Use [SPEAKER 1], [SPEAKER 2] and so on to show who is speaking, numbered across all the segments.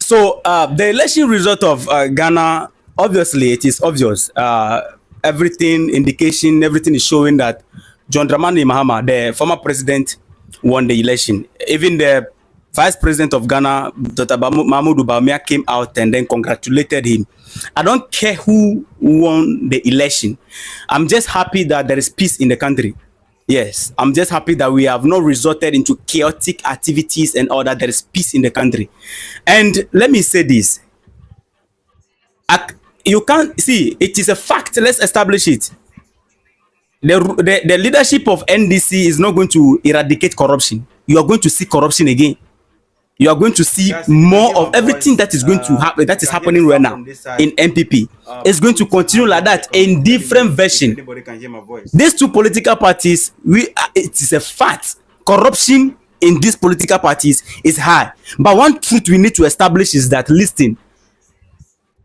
[SPEAKER 1] So the election result of Ghana, obviously, it is obvious. Everything indication, everything is showing that John Dramani Mahama, the former president, won the election. Even the vice president of Ghana, Dr. Mahmoud Bawumia, came out and then congratulated him. I don't care who won the election. I'm just happy that there is peace in the country. Yes, I'm just happy that we have not resorted into chaotic activities and all that. There is peace in the country. And let me say this. You can't see, it is a fact. Let's establish it. The leadership of NDC is not going to eradicate corruption. You are going to see corruption again. You are going to see more of everything that is going to happen, that is happening right now in MPP. It's going to continue like that in different version. These two political parties, it is a fact. Corruption in these political parties is high. But one truth we need to establish is that, listen,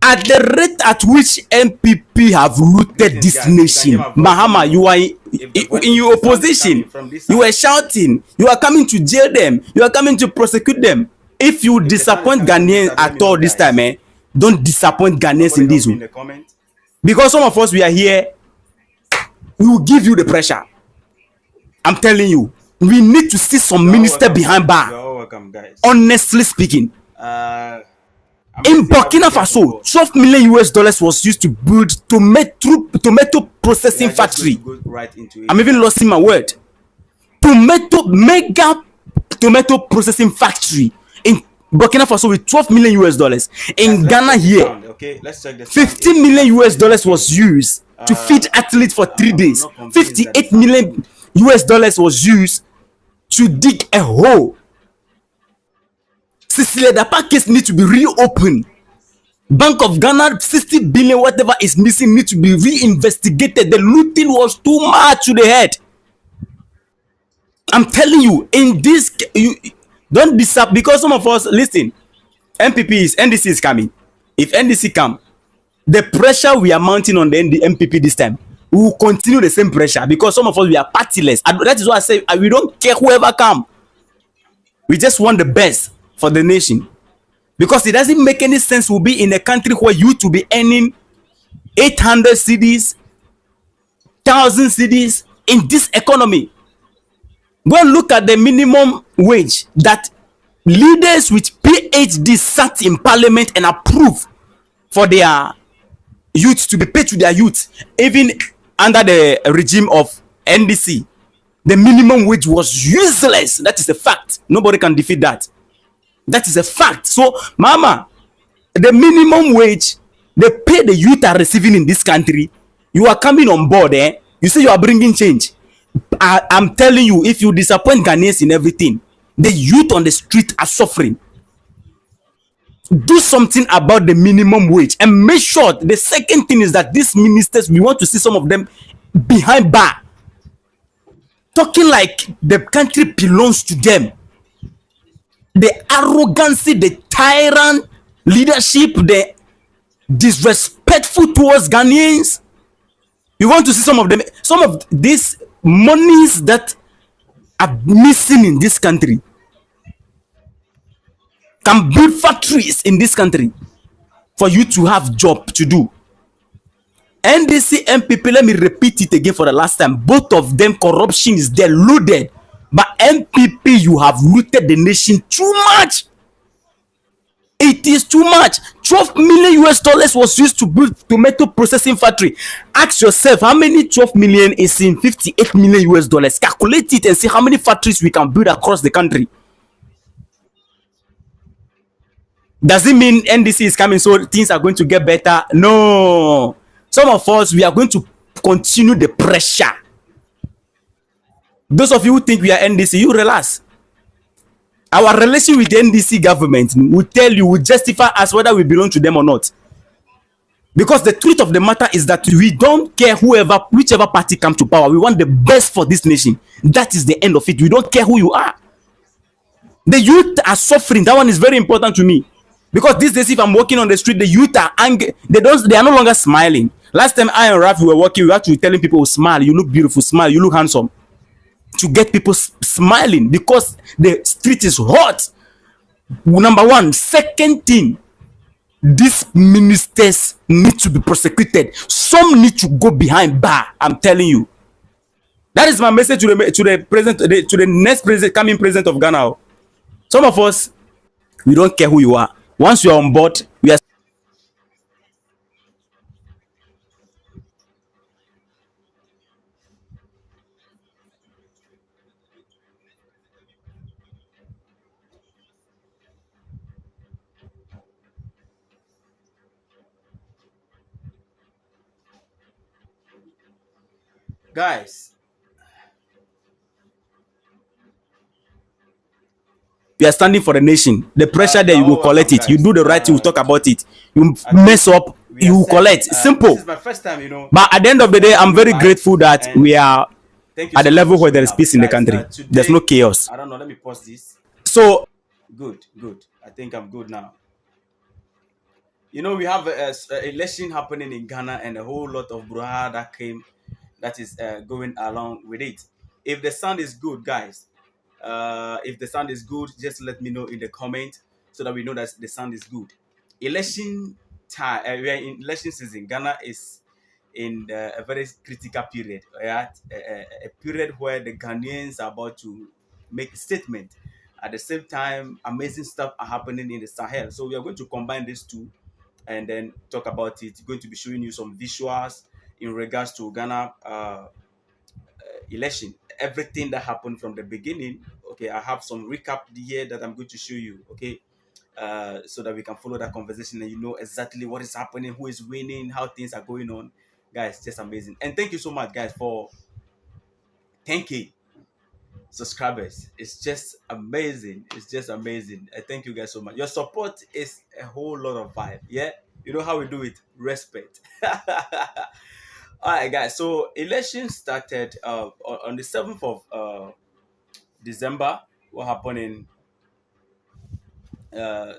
[SPEAKER 1] at the rate at which MPP have looted this nation, Mahama, you are in your opposition. You are shouting. You are coming to jail them. You are coming to prosecute them. If you disappoint Ghanaians at all this time, don't disappoint Ghanaians in this way. Because some of us, we are here, we will give you the pressure. I'm telling you, we need to see some minister behind bar. Honestly speaking. In Burkina Faso, $12 million was used to build tomato processing factory. I'm even losing my word. Mega tomato processing factory in Burkina Faso with $12 million. In Ghana here, $15 million was used to feed athletes for 3 days. $58 million was used to dig a hole. Cecilia Dapa case need to be reopened. Bank of Ghana, 60 billion, whatever is missing, need to be reinvestigated. The looting was too much to the head. I'm telling you, in this, you don't disappoint, because some of us, listen, NDC is coming. If NDC come, the pressure we are mounting on the MPP this time, we will continue the same pressure, because some of us, we are partyless. And that is why I say, we don't care whoever come. We just want the best for the nation, because it doesn't make any sense we'll be in a country where you to be earning 800 cedis, 1,000 cedis in this economy. Go and look at the minimum wage that leaders with PhD sat in parliament and approved for their youth to be paid to their youth. Even under the regime of NDC, the minimum wage was useless. That is a fact. Nobody can defeat that. That is a fact. So, Mama, the minimum wage, the pay the youth are receiving in this country, you are coming on board, You say you are bringing change. I'm telling you, if you disappoint Ghanaians in everything, the youth on the street are suffering. Do something about the minimum wage and make sure. The second thing is that these ministers, we want to see some of them behind bar, talking like the country belongs to them. The arrogancy, the tyrant leadership, the disrespectful towards Ghanaians. You want to see some of them, some of these monies that are missing in this country. Can build factories in this country for you to have job to do. NDC, MPP, let me repeat it again for the last time. Both of them, corruption is there, loaded. But MPP, you have looted the nation too much. It is too much. $12 million was used to build tomato processing factory. Ask yourself, how many 12 million is in $58 million? Calculate it and see how many factories we can build across the country. Does it mean NDC is coming so things are going to get better? No. Some of us, we are going to continue the pressure. Those of you who think we are NDC, you relax. Our relation with the NDC government will tell you, will justify us whether we belong to them or not. Because the truth of the matter is that we don't care whichever party comes to power. We want the best for this nation. That is the end of it. We don't care who you are. The youth are suffering. That one is very important to me. Because these days, if I'm walking on the street, the youth are angry. They are no longer smiling. Last time I and Raf were walking, we were actually telling people, smile, you look beautiful, smile, you look handsome. To get people smiling, because the street is hot. Number one. Second thing, these ministers need to be prosecuted. Some need to go behind bar. I'm telling you. That is my message to the president, to the next president, coming president of Ghana. Some of us, we don't care who you are. Once you are on board, we are. Guys, we are standing for the nation. The pressure there,
[SPEAKER 2] You're
[SPEAKER 1] you will
[SPEAKER 2] all
[SPEAKER 1] collect
[SPEAKER 2] welcome,
[SPEAKER 1] it. You
[SPEAKER 2] guys.
[SPEAKER 1] do the right thing, we talk about it. You
[SPEAKER 2] I
[SPEAKER 1] mess
[SPEAKER 2] think
[SPEAKER 1] up,
[SPEAKER 2] we are
[SPEAKER 1] you will
[SPEAKER 2] set.
[SPEAKER 1] collect.
[SPEAKER 2] This
[SPEAKER 1] Simple.
[SPEAKER 2] is my first time,
[SPEAKER 1] But at the end of the day, I'm
[SPEAKER 2] coming
[SPEAKER 1] very
[SPEAKER 2] live,
[SPEAKER 1] grateful that
[SPEAKER 2] and
[SPEAKER 1] we are
[SPEAKER 2] thank you
[SPEAKER 1] at the
[SPEAKER 2] so much for
[SPEAKER 1] level where there
[SPEAKER 2] showing
[SPEAKER 1] is
[SPEAKER 2] up,
[SPEAKER 1] peace in the
[SPEAKER 2] guys.
[SPEAKER 1] country. There's no
[SPEAKER 2] Today,
[SPEAKER 1] chaos.
[SPEAKER 2] I don't know. Let me pause this.
[SPEAKER 1] So
[SPEAKER 2] Good, good. I think I'm good now. We have a election happening in Ghana, and a whole lot of brouhaha that is going along with it. If the sound is good, guys, if the sound is good, just let me know in the comment so that we know that the sound is good. Election time, we are in election season. Ghana is in a very critical period. Right? A period where the Ghanaians are about to make a statement. At the same time, amazing stuff are happening in the Sahel. So we are going to combine these two and then talk about it. Going to be showing you some visuals in regards to Ghana election, everything that happened from the beginning. Okay, I have some recap here that I'm going to show you. Okay, so that we can follow that conversation and you know exactly what is happening, who is winning, how things are going on. Guys, just amazing. And thank you so much, guys, for 10K subscribers. It's just amazing. It's just amazing. Thank you guys so much. Your support is a whole lot of vibe. Yeah, you know how we do it. Respect. All right, guys. So election started on the 7th of December. What happened in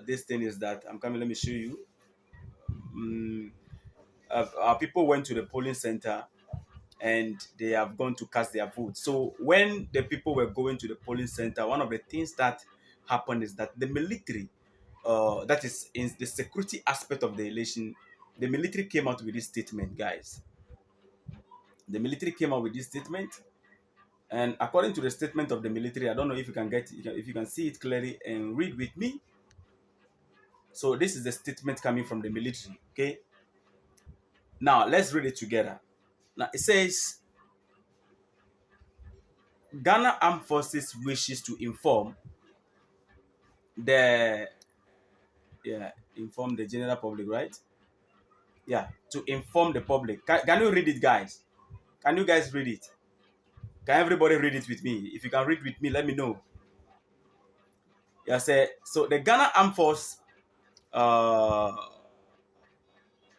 [SPEAKER 2] this thing is that I'm coming. Let me show you. Mm, our people went to the polling center and they have gone to cast their vote. So when the people were going to the polling center, one of the things that happened is that the military, that is in the security aspect of the election, the military came out with this statement, guys. The military came out with this statement, and according to the statement of the military, I don't know if you can if you can see it clearly and read with me. So this is the statement coming from the military. Okay. Now let's read it together. Now it says Ghana Armed Forces wishes to inform the inform the general public, right? Yeah, to inform the public. Can you read it, guys? Can you guys read it? Can everybody read it with me? If you can read with me, let me know. Yeah, say so. The Ghana Armed Force uh,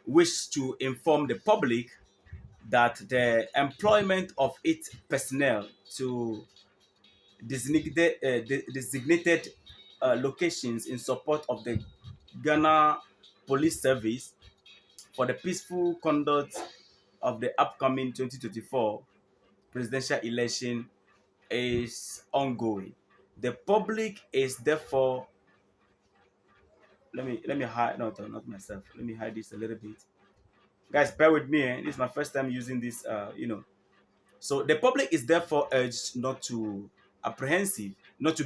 [SPEAKER 2] wish to inform the public that the employment of its personnel to designated locations in support of the Ghana Police Service for the peaceful conduct of the upcoming 2024 presidential election is ongoing. The public is therefore let me hide not myself. Let me hide this a little bit. Guys, bear with me. This is my first time using this So the public is therefore urged not to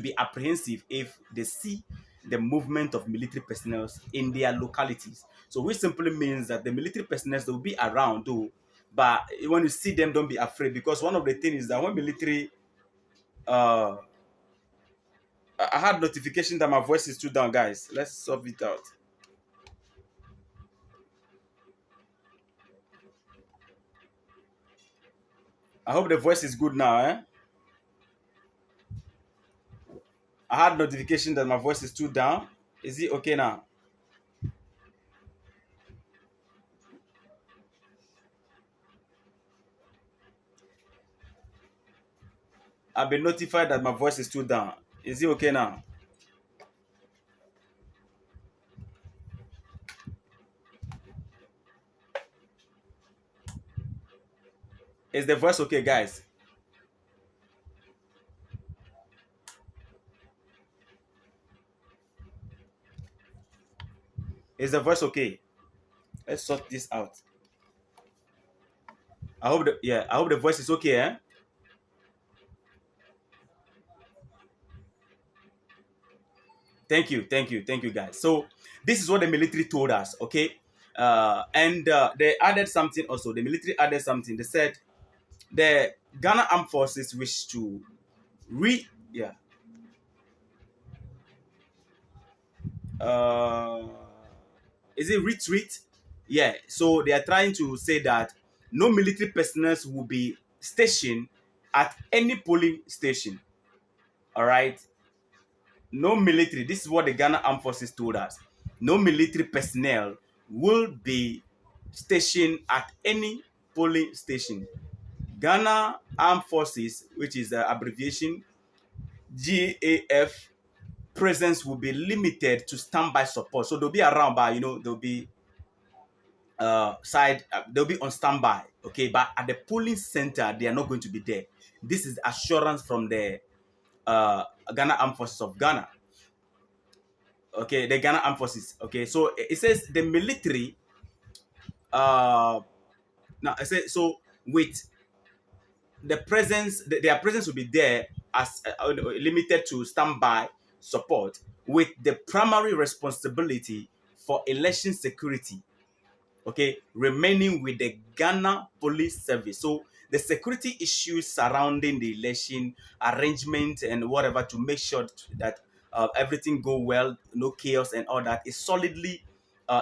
[SPEAKER 2] be apprehensive if they see the movement of military personnel in their localities. So which simply means that the military personnel will be around though, but when you see them, don't be afraid, because one of the things is that when military uh I had notification that my voice is too down, guys. Let's solve it out. I hope the voice is good now, eh? I had notification that my voice is too down. Is it okay now? I've been notified that my voice is too down. Is it okay now? Is the voice okay, guys? Is the voice okay? Let's sort this out. I hope the yeah, I hope the voice is okay, eh? Thank you, guys. So this is what the military told us, okay? And they added something also. The military added something. They said the Ghana Armed Forces wish to yeah. Uh, is it retreat? Yeah. So they are trying to say that no military personnel will be stationed at any polling station. All right. No military. This is what the Ghana Armed Forces told us. No military personnel will be stationed at any polling station. Ghana Armed Forces, which is the abbreviation GAF, presence will be limited to standby support. So they'll be around, but they'll be they'll be on standby. Okay, but at the polling center, they are not going to be there. This is assurance from the Ghana Armed Forces of Ghana. Okay, the Ghana Armed Forces. Okay, so it says the military. Now I say so with the presence, their presence will be there as limited to standby support with the primary responsibility for election security, okay, remaining with the Ghana Police Service. So the security issues surrounding the election arrangement and whatever to make sure that everything go well, no chaos and all that is solidly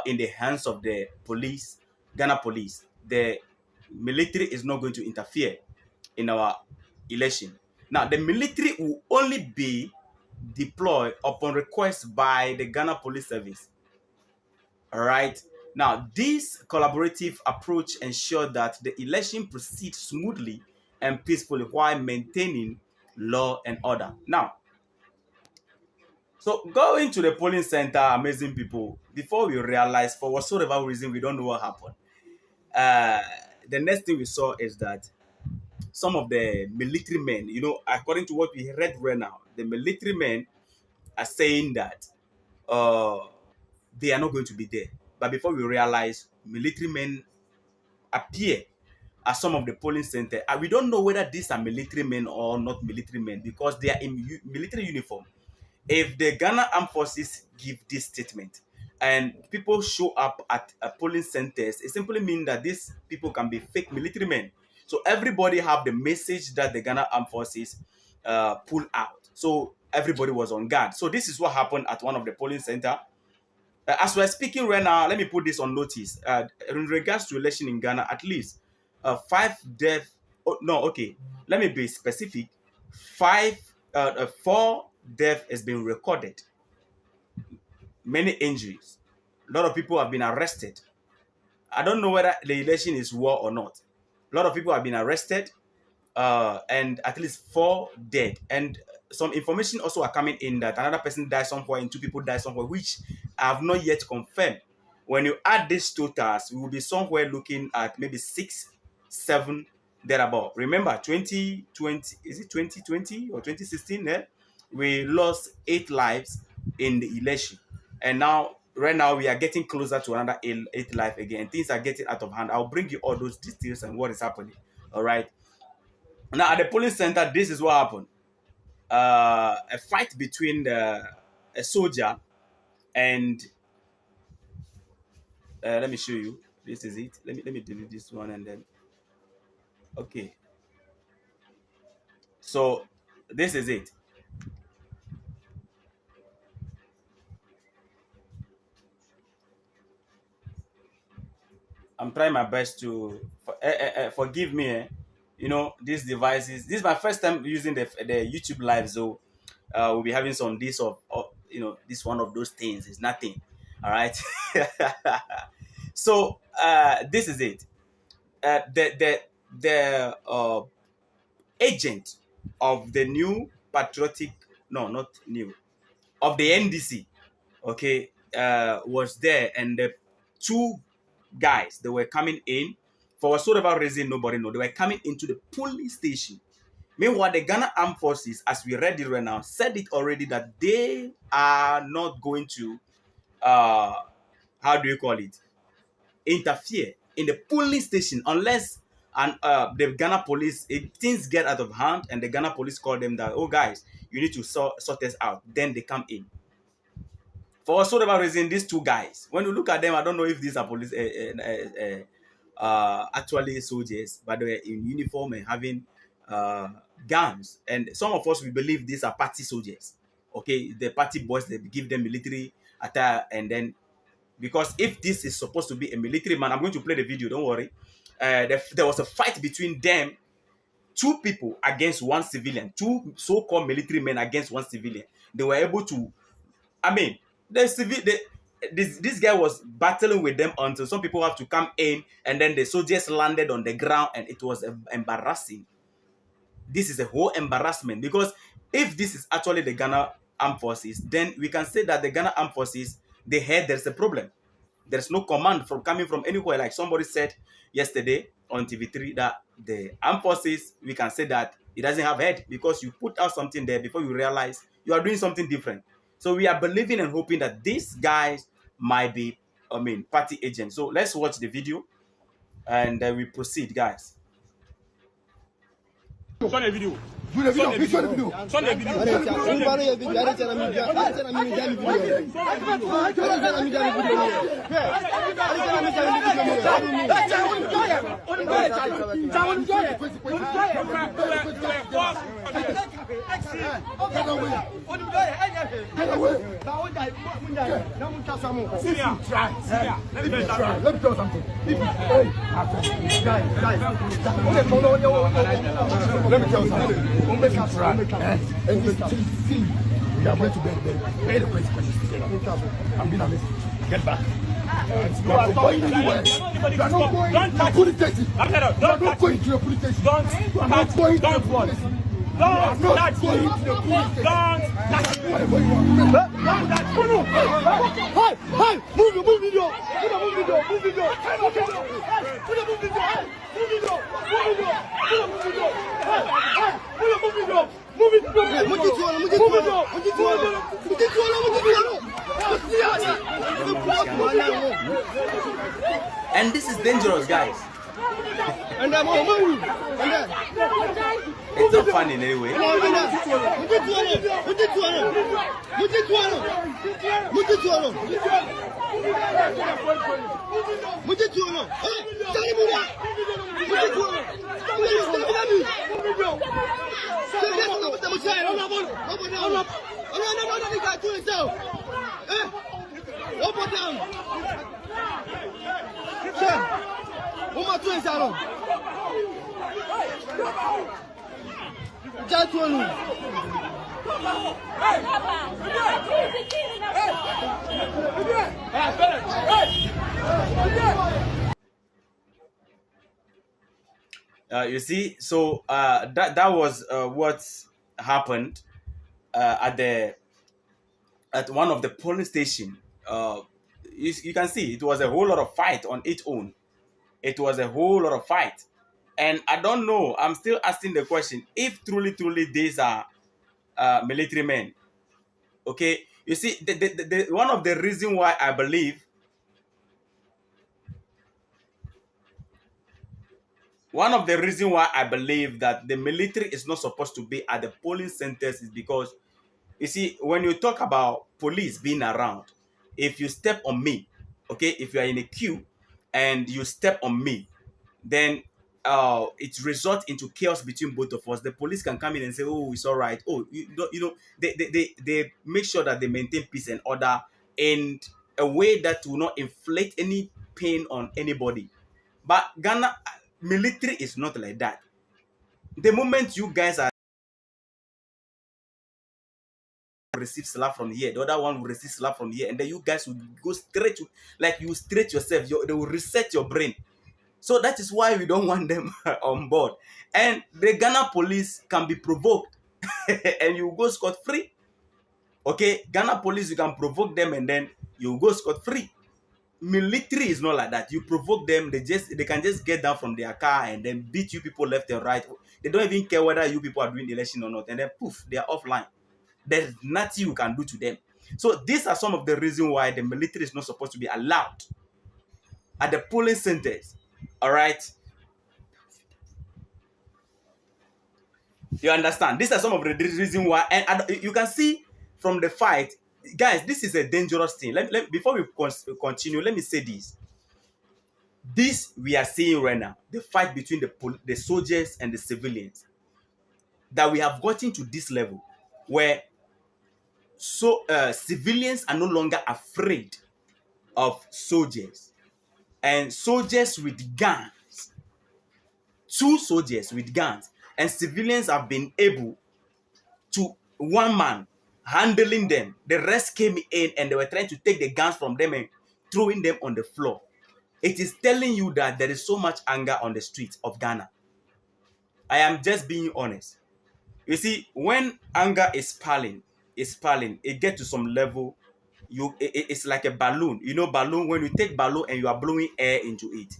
[SPEAKER 2] in the hands of the police, Ghana Police. The military is not going to interfere in our election. Now, the military will only be deployed upon request by the Ghana Police Service. All right. Now, this collaborative approach ensures that the election proceeds smoothly and peacefully while maintaining law and order. Now, so going to the polling center, amazing people, before we realize for whatsoever reason we don't know what happened, uh, the next thing we saw is that some of the military men, according to what we read right now, the military men are saying that uh, they are not going to be there. But before we realize, military men appear at some of the polling center. And we don't know whether these are military men or not military men because they are in military uniform. If the Ghana Armed Forces give this statement and people show up at polling centers, it simply means that these people can be fake military men. So everybody have the message that the Ghana Armed Forces pull out. So everybody was on guard. So this is what happened at one of the polling center. As we're speaking right now, let me put this on notice. In regards to election in Ghana, at least five death. Oh, no, okay. Let me be specific. Four death has been recorded. Many injuries. A lot of people have been arrested. I don't know whether the election is war or not. A lot of people have been arrested, and at least four dead. And some information also are coming in that another person died somewhere and two people died somewhere, which I have not yet confirmed. When you add these totals, we will be somewhere looking at maybe 6, 7, thereabout. Remember, 2020, is it 2020 or 2016? We lost 8 lives in the election. And now, right now, we are getting closer to another 8 lives again. Things are getting out of hand. I'll bring you all those details and what is happening. All right. Now, at the polling center, this is what happened. A fight between a soldier and let me show you. This is it. Let me delete this one and then okay. So this is it. I'm trying my best to forgive me. These devices. This is my first time using the YouTube live, so we'll be having some this of this one of those things. It's nothing. All right. So this is it. The agent of the new patriotic, no, not new, of the NDC, okay, was there, and the two guys, they were coming in for whatsoever reason, nobody know. They were coming into the police station. Meanwhile, the Ghana Armed Forces, as we read it right now, said it already that they are not going to how do you call it, interfere in the polling station unless the Ghana police, if things get out of hand and the Ghana police call them that, oh guys, you need to sort this out, then they come in. For whatever reason, these two guys, when you look at them, I don't know if these are police actually soldiers, but they're in uniform and having guns. And some of us, we believe these are party soldiers. Okay, the party boys, they give them military attire, and then because if this is supposed to be a military man, I'm going to play the video, don't worry. There was a fight between them, two people against one civilian, two so-called military men against one civilian. They were able to, I mean, this guy was battling with them until some people have to come in, and then the soldiers landed on the ground, and it was embarrassing. This is a whole embarrassment, because if this is actually the Ghana Armed Forces, then we can say that the Ghana Armed Forces, they heard there's a problem. There's no command from coming from anywhere. Like somebody said yesterday on TV3 that the Armed Forces, we can say that it doesn't have head, because you put out something there before you realize you are doing something different. So we are believing and hoping that these guys might be, party agents. So let's watch the video and we proceed, guys.
[SPEAKER 3] Sonne vidéo.
[SPEAKER 4] Vous le vidéo, oui, sur le vidéo.
[SPEAKER 3] Sonne vidéo.
[SPEAKER 4] Vous parlez de vidéo, arrêtez la vidéo, arrêtez la vidéo, arrêtez la Let me tell you something. We'll make us try. And this see, we are going to pay the consequences. I'm being honest. Get back. You are not going anywhere. You are not going to the police station. You are not going to the police station. You are not going to the police station. Don't touch me. Don't touch me. Don't touch me. Hey, hey, move video. Move video. Move video. Move video. Move video. Move video.
[SPEAKER 2] And this is dangerous, guys. It's not fun in any way. You see, so that was what happened at one of the polling station. You can see it was a whole lot of fight on its own. It was a whole lot of fight, and I don't know. I'm still asking the question: if truly these are military men, okay? You see, the one of the reasons why I believe. One of the reasons why I believe that the military is not supposed to be at the polling centers is because, you see, when you talk about police being around, if you step on me, okay, if you are in a queue and you step on me, then it results into chaos between both of us. The police can come in and say, oh, it's all right. Oh, they make sure that they maintain peace and order in a way that will not inflict any pain on anybody. But Ghana military is not like that. The moment you guys are receive slap from here, the other one will receive slap from here, and then you guys will go straight to, like, you straight yourself. They will reset your brain. So that is why we don't want them on board. And the Ghana police can be provoked and you go scot-free. Okay, Ghana police, you can provoke them and then you go scot-free. Military is not like that. You provoke them, they can just get down from their car and then beat you people left and right. They don't even care whether you people are doing the election or not, and then poof, they are offline. There's nothing you can do to them. So these are some of the reasons why the military is not supposed to be allowed at the polling centers. All right. You understand? These are some of the reasons why, and you can see from the fight, guys. This is a dangerous thing. Before we continue, let me say this. This we are seeing right now, the fight between the soldiers and the civilians, that we have gotten to this level where civilians are no longer afraid of soldiers, and soldiers with guns, two soldiers with guns, and civilians have been able to one man handling them. The rest came in and they were trying to take the guns from them and throwing them on the floor. It is telling you that there is so much anger on the streets of Ghana. I am just being honest. You see, when anger is piling, it gets to some level. It's like a balloon. You know, balloon. When you take balloon and you are blowing air into it,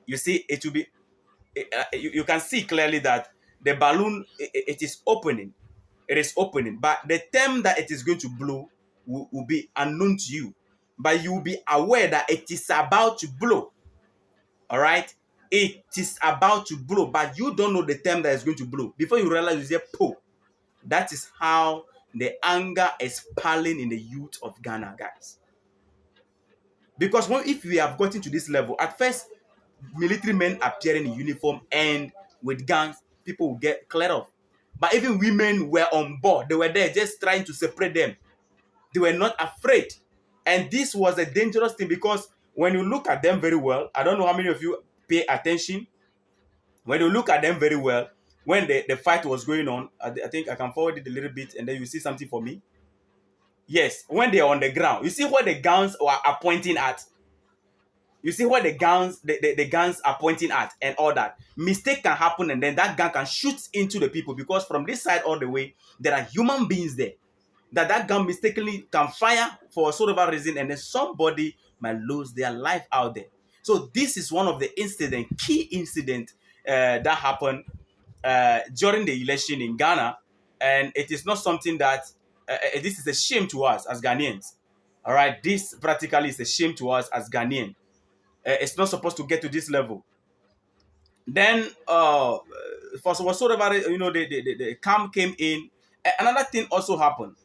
[SPEAKER 2] you see it will be. You can see clearly that the balloon it is opening. It is opening, but the time that it is going to blow will be unknown to you. But you will be aware that it is about to blow. All right, it is about to blow, but you don't know the time that it's going to blow. Before you realize, you say, "Po." That is how the anger is piling in the youth of Ghana, guys. Because if we have gotten to this level, at first, military men appearing in uniform and with guns, people will get cleared off. But even women were on board. They were there just trying to separate them. They were not afraid. And this was a dangerous thing because when you look at them very well, I don't know how many of you pay attention. When you look at them very well, when the fight was going on, I think I can forward it a little bit and then you see something for me. Yes, when they are on the ground, you see where the guns are pointing at. You see where the guns are pointing at and all that. Mistake can happen and then that gun can shoot into the people because from this side all the way, there are human beings there. That gun mistakenly can fire for a sort of a reason and then somebody might lose their life out there. So this is one of the key incident that happened during the election in Ghana. And it is not something that, this is a shame to us as Ghanaians. All right, this practically is a shame to us as Ghanaians. It's not supposed to get to this level. Then, for whatsoever, the camp came in. Another thing also happened.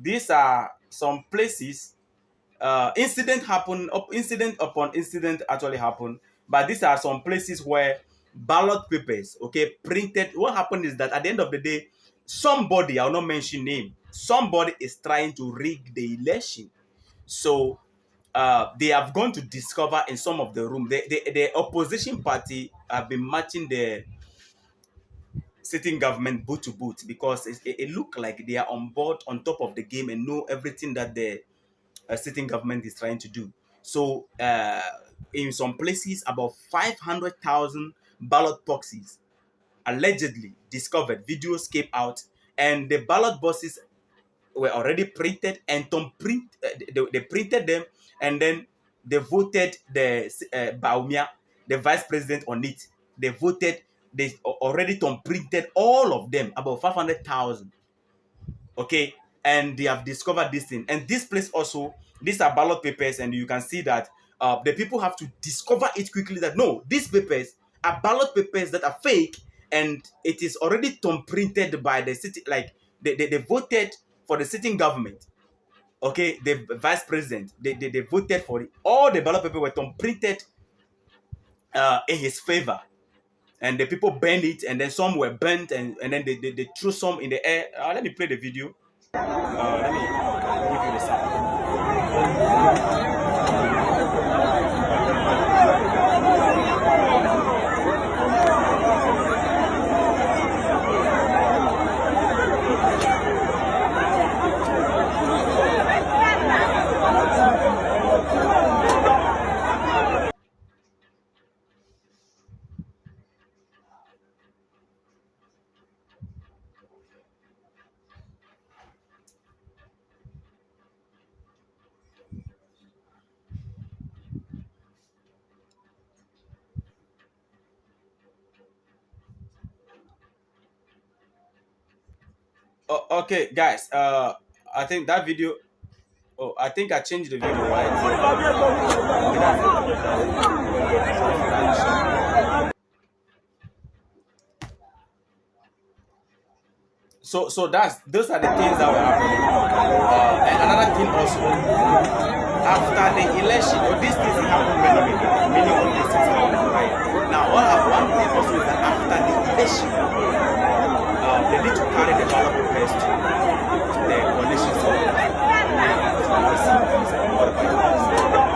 [SPEAKER 2] These are some places. Incident upon incident actually happened. But these are some places where ballot papers, okay, printed. What happened is that at the end of the day, somebody, I'll not mention name, somebody is trying to rig the election. So they have gone to discover in some of the room, the opposition party have been matching the sitting government boot to boot because it look like they are on board, on top of the game and know everything that the sitting government is trying to do. So in some places, about 500,000 ballot boxes allegedly discovered. Videos came out and the ballot boxes were already printed and they printed them and then they voted the Baumia, the vice president, on it. They voted, they already printed all of them, about 500,000. Okay, and they have discovered this thing. And this place also, these are ballot papers, and you can see that the people have to discover it quickly that no, these papers are ballot papers that are fake, and it is already printed by the city, like they voted for the sitting government. Okay, the vice president, they voted for it. All the ballot papers were printed in his favor. And the people burned it, and then some were burnt, and then they threw some in the air. Let me play the video. Let me give you the sound. Okay, guys. I think that video. Oh, I think I changed the video, right? Okay, so those are the things that were happening. And another thing also, after the election, these things happen many of these things happen, right? Now, one thing also is that after the election, they need to carry the ballot papers to the coalition center.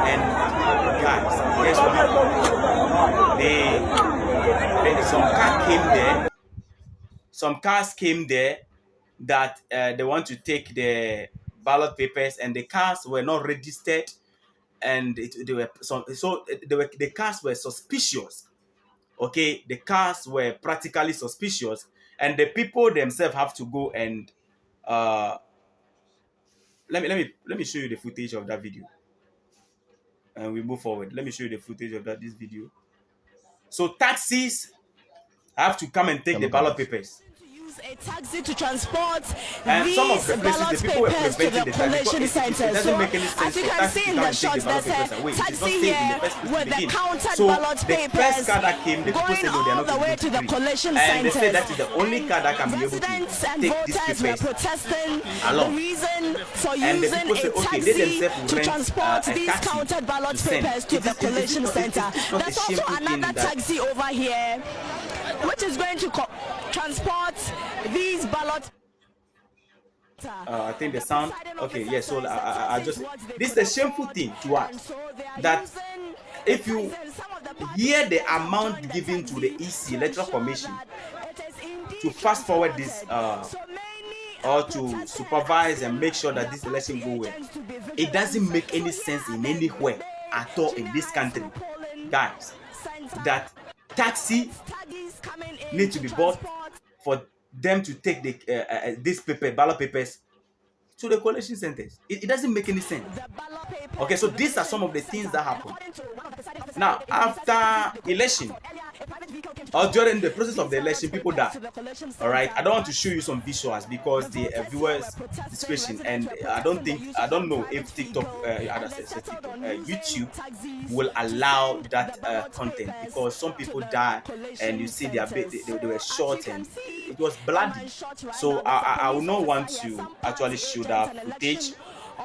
[SPEAKER 2] And guys, guess what happened? Some cars came there that they want to take the ballot papers, and the cars were not registered, and the cars were suspicious. Okay, the cars were practically suspicious, and the people themselves have to go and let me show you the footage of that video, and we move forward. Let me show you the footage of this video. So taxis have to come and take the ballot papers.
[SPEAKER 3] A taxi to transport
[SPEAKER 2] And
[SPEAKER 3] these
[SPEAKER 2] some of the places,
[SPEAKER 3] ballot
[SPEAKER 2] the people were
[SPEAKER 3] papers to
[SPEAKER 2] preventing
[SPEAKER 3] the
[SPEAKER 2] the taxi.
[SPEAKER 3] collection
[SPEAKER 2] It
[SPEAKER 3] center.
[SPEAKER 2] doesn't
[SPEAKER 3] So,
[SPEAKER 2] make any sense
[SPEAKER 3] as you
[SPEAKER 2] for
[SPEAKER 3] can
[SPEAKER 2] taxi
[SPEAKER 3] see
[SPEAKER 2] to
[SPEAKER 3] in
[SPEAKER 2] come
[SPEAKER 3] the
[SPEAKER 2] and take
[SPEAKER 3] shots,
[SPEAKER 2] the ballot
[SPEAKER 3] there's
[SPEAKER 2] papers
[SPEAKER 3] a
[SPEAKER 2] away. It is not
[SPEAKER 3] taxi
[SPEAKER 2] safe in the
[SPEAKER 3] here
[SPEAKER 2] first place
[SPEAKER 3] with
[SPEAKER 2] to
[SPEAKER 3] the
[SPEAKER 2] begin.
[SPEAKER 3] counted
[SPEAKER 2] So
[SPEAKER 3] ballot
[SPEAKER 2] the
[SPEAKER 3] papers
[SPEAKER 2] first car that came, the people
[SPEAKER 3] going
[SPEAKER 2] said no, they are
[SPEAKER 3] all
[SPEAKER 2] not
[SPEAKER 3] the way
[SPEAKER 2] going
[SPEAKER 3] to the
[SPEAKER 2] free.
[SPEAKER 3] collection
[SPEAKER 2] And they
[SPEAKER 3] centers.
[SPEAKER 2] said that is the only car that can be able to
[SPEAKER 3] Residents and
[SPEAKER 2] take these
[SPEAKER 3] voters were
[SPEAKER 2] papers
[SPEAKER 3] protesting
[SPEAKER 2] along.
[SPEAKER 3] the reason for
[SPEAKER 2] And the
[SPEAKER 3] using
[SPEAKER 2] people say,
[SPEAKER 3] a
[SPEAKER 2] okay, they
[SPEAKER 3] taxi
[SPEAKER 2] themselves will
[SPEAKER 3] to
[SPEAKER 2] rent
[SPEAKER 3] transport
[SPEAKER 2] a
[SPEAKER 3] these
[SPEAKER 2] taxi
[SPEAKER 3] counted ballot
[SPEAKER 2] to send.
[SPEAKER 3] papers to the collection center.
[SPEAKER 2] It's not a
[SPEAKER 3] There's also
[SPEAKER 2] shameful thing
[SPEAKER 3] another
[SPEAKER 2] that-
[SPEAKER 3] taxi over here which is going to transport these ballot.
[SPEAKER 2] I think the sound. Okay, yeah. So I just, this is a shameful thing to us, that if you hear the amount given to the EC Electoral Commission to fast forward this or to supervise and make sure that this election go well, it doesn't make any sense in anywhere at all in this country, guys. That taxi need to be bought for them to take the this ballot papers to the collection centers. It doesn't make any sense. Okay, so these are some of the things that happen. Now, after election, or during the process of the election, people die. All right, I don't want to show you some visuals because the viewers' discretion, and I don't know if YouTube will allow that content, because some people die and you see they were shot and it was bloody. So I will not want to actually show that footage.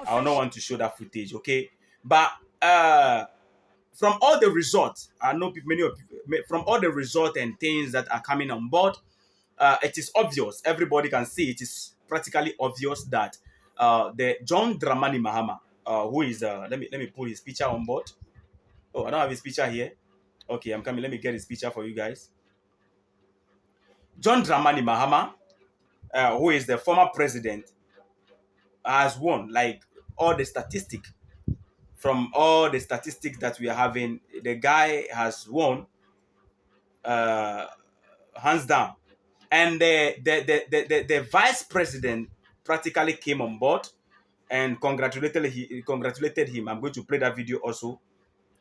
[SPEAKER 2] I will not want to show that footage. Okay, but from all the results, I know many of from all the results and things that are coming on board, it is obvious. Everybody can see it is practically obvious that the John Dramani Mahama, who is let me pull his picture on board. Oh, I don't have his picture here. Okay, I'm coming. Let me get his picture for you guys. John Dramani Mahama, who is the former president, has won. Like all the statistics, from all the statistics that we are having, the guy has won hands down. And the vice president practically came on board and congratulated him. I'm going to play that video also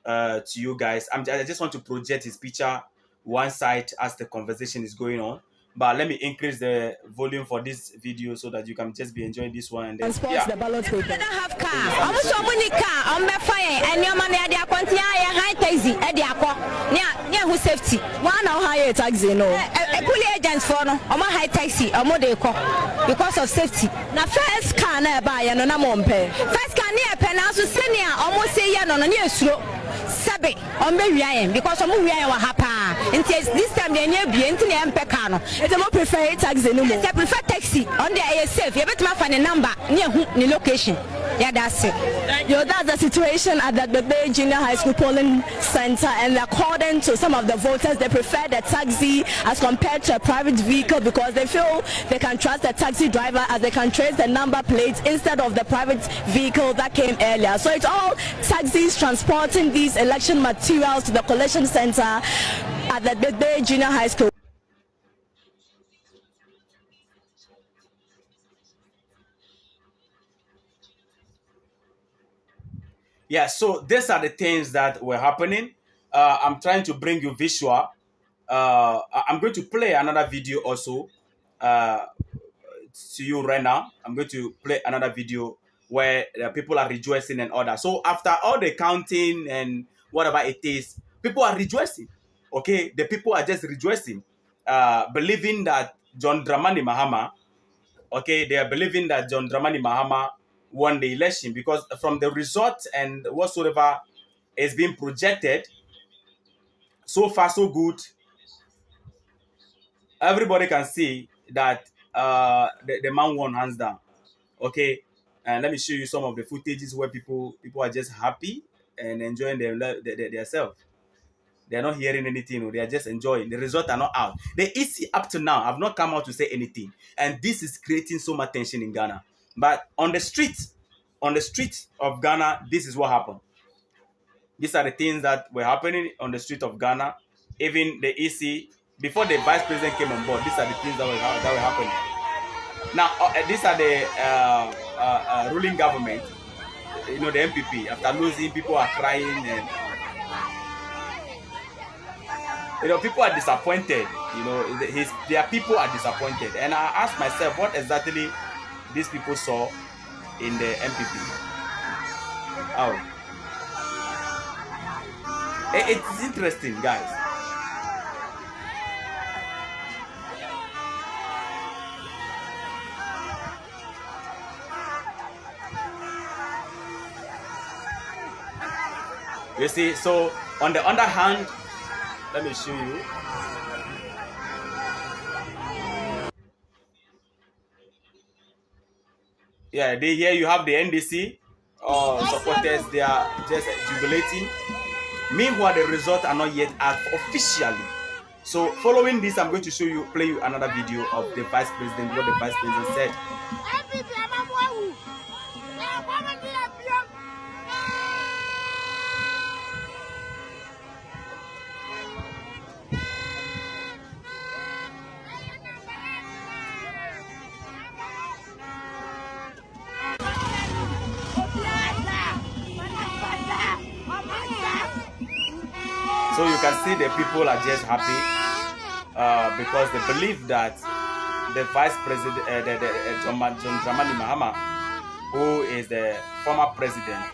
[SPEAKER 2] to you guys. I just want to project his picture one side as the conversation is going on. But let me increase the volume for this video so that you can just be enjoying this one. And then, yeah.
[SPEAKER 3] The ballot paper.
[SPEAKER 5] I don't have car. I'm so many car. I'm be fine. And your man dey akwanti ya high taxi. E dey akọ. Nya who safety.
[SPEAKER 3] One now hire a taxi no.
[SPEAKER 5] Police agents for no. I'm high taxi. I'm dey ko because of safety.
[SPEAKER 3] Na first car na buy ya no na mo mpe.
[SPEAKER 5] First car near pen now so senior almost say ya no no near suro. Sabe on be wian because I'm wian wa hapa. This time they near be enti na mpe car no.
[SPEAKER 3] It's more prefer taxi no more.
[SPEAKER 5] I prefer taxi. On the air safe. You better find a number near the location. Yeah, that's it.
[SPEAKER 3] Yo, that's the situation at the Bay Junior High School polling center, and according to some of the voters, they prefer the taxi as compared to a private vehicle because they feel they can trust the taxi driver as they can trace the number plates instead of the private vehicle that came earlier. So it's all taxis transporting these election materials to the collection center at the Bay Junior High School.
[SPEAKER 2] Yeah, so these are the things that were happening. I'm trying to bring you visual. I'm going to play another video also to you right now. I'm going to play another video where people are rejoicing and all that. So after all the counting and whatever it is, people are rejoicing. Okay, the people are just rejoicing, believing that John Dramani Mahama, okay, they are believing that John Dramani Mahama won the election, because from the result and whatsoever is being projected, so far so good. Everybody can see that the man won hands down. Okay, and let me show you some of the footages where people are just happy and enjoying themselves. They are not hearing anything. They are just enjoying. The results are not out. The EC up to now have not come out to say anything, and this is creating so much tension in Ghana. But on the streets of Ghana, this is what happened. These are the things that were happening on the street of Ghana. Even the EC, before the vice president came on board, these are the things that were happening. Now, these are the ruling government. You know, the MPP. After losing, people are crying, and people are disappointed. Their people are disappointed. And I asked myself, what exactly these people saw in the MPP? Oh, it's interesting, guys. You see, so on the other hand, let me show you. Yeah, here you have the NDC supporters. They are just jubilating. Meanwhile, the results are not yet out officially. So following this, I'm going to play you another video of the vice president, what the vice president said. So you can see the people are just happy because they believe that the vice president, John Dramani Mahama, who is the former president,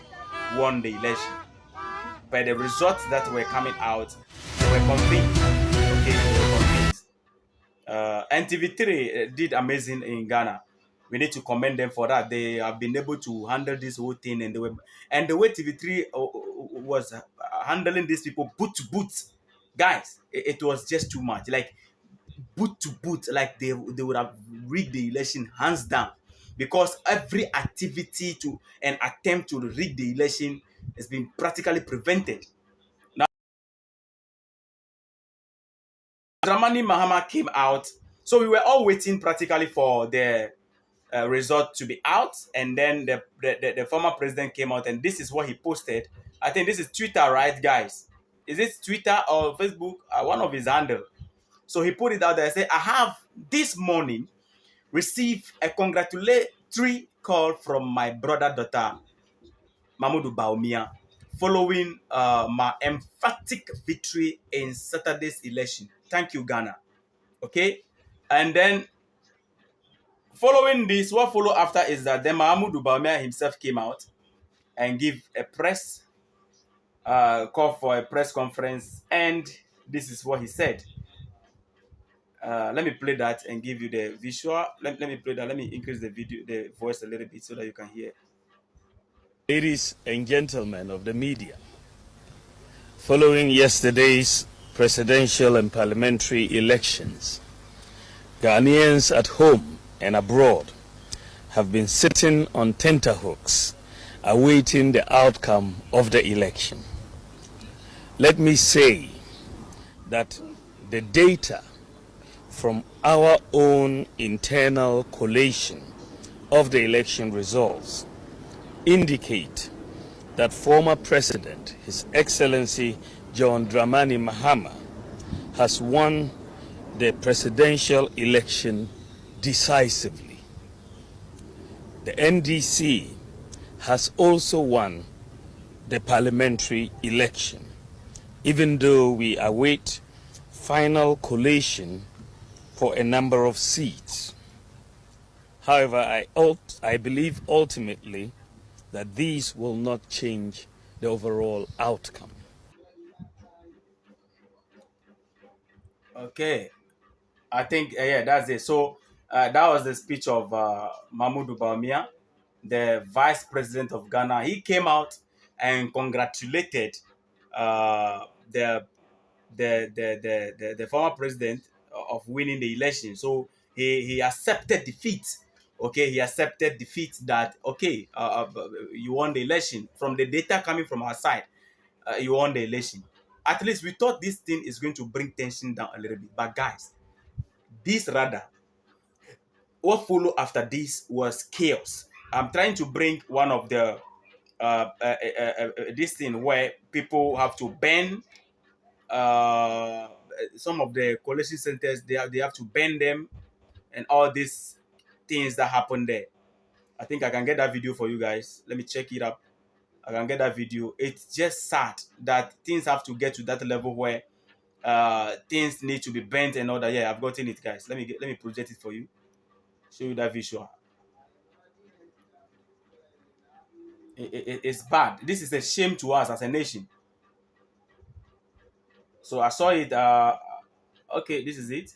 [SPEAKER 2] won the election. But the results that were coming out, they were convinced. Okay, they were convinced. NTV3 did amazing in Ghana. We need to commend them for that. They have been able to handle this whole thing, and the way TV3 was handling these people boot to boot, guys, it was just too much. Like boot to boot, like they would have rigged the election hands down, because every activity to an attempt to rig the election has been practically prevented. Now, Dramani Mahama came out, so we were all waiting practically for the result to be out, and then the former president came out, and this is what he posted. I think this is Twitter, right, guys? Is it Twitter or Facebook? One of his handle. So he put it out there. Say, I have this morning received a congratulatory call from my brother daughter Mamudu Baumia following my emphatic victory in Saturday's election. Thank you, Ghana. Okay, and then following this, what followed after is that then Mamudu Baumia himself came out and gave a press call for a press conference, and this is what he said. Let me play that and give you the visual. Let me play that. Let me increase the voice a little bit so that you can hear.
[SPEAKER 6] Ladies and gentlemen of the media, following yesterday's presidential and parliamentary elections, Ghanaians at home and abroad have been sitting on tenterhooks awaiting the outcome of the election. Let me say that the data from our own internal collation of the election results indicate that former President, His Excellency John Dramani Mahama, has won the presidential election decisively. The NDC has also won the parliamentary election, even though we await final collation for a number of seats. However, I believe ultimately that these will not change the overall outcome.
[SPEAKER 2] Okay, I think yeah, that's it. So that was the speech of Mahmoud Bawumia, the Vice President of Ghana. He came out and congratulated the the former president of winning the election. So he accepted defeat. Okay, he accepted defeat that okay, you won the election from the data coming from our side. You won the election. At least we thought this thing is going to bring tension down a little bit. But guys, this rather, what followed after this was chaos. I'm trying to bring one of the this thing where people have to ban some of the collection centers. They have to ban them and all these things that happen there. I think I can get that video for you guys. Let me check it up. I can get that video. It's just sad that things have to get to that level where things need to be bent and all that. Yeah, I've gotten it, guys. Let me project it for you. Show you that visual. It's bad. This is a shame to us as a nation. So I saw it. Okay, this is it.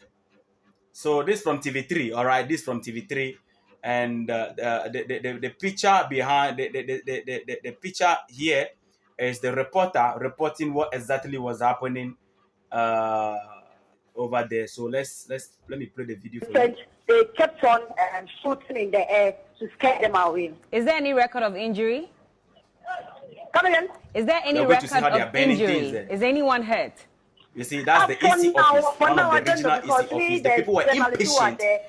[SPEAKER 2] So this from TV3. All right, this from TV3, and the picture behind the picture here is the reporter reporting what exactly was happening over there. So let me play the video for you.
[SPEAKER 7] They kept on shooting in the air to scare them away.
[SPEAKER 5] Is there any record of injury?
[SPEAKER 7] Come again?
[SPEAKER 5] Is there any
[SPEAKER 2] You're going to see
[SPEAKER 5] record
[SPEAKER 2] how they are
[SPEAKER 5] of
[SPEAKER 2] banning things
[SPEAKER 5] injury?
[SPEAKER 2] there.
[SPEAKER 5] Is anyone hurt?
[SPEAKER 2] You see, that's the EC office, one of the regional EC office. The people were impatient. They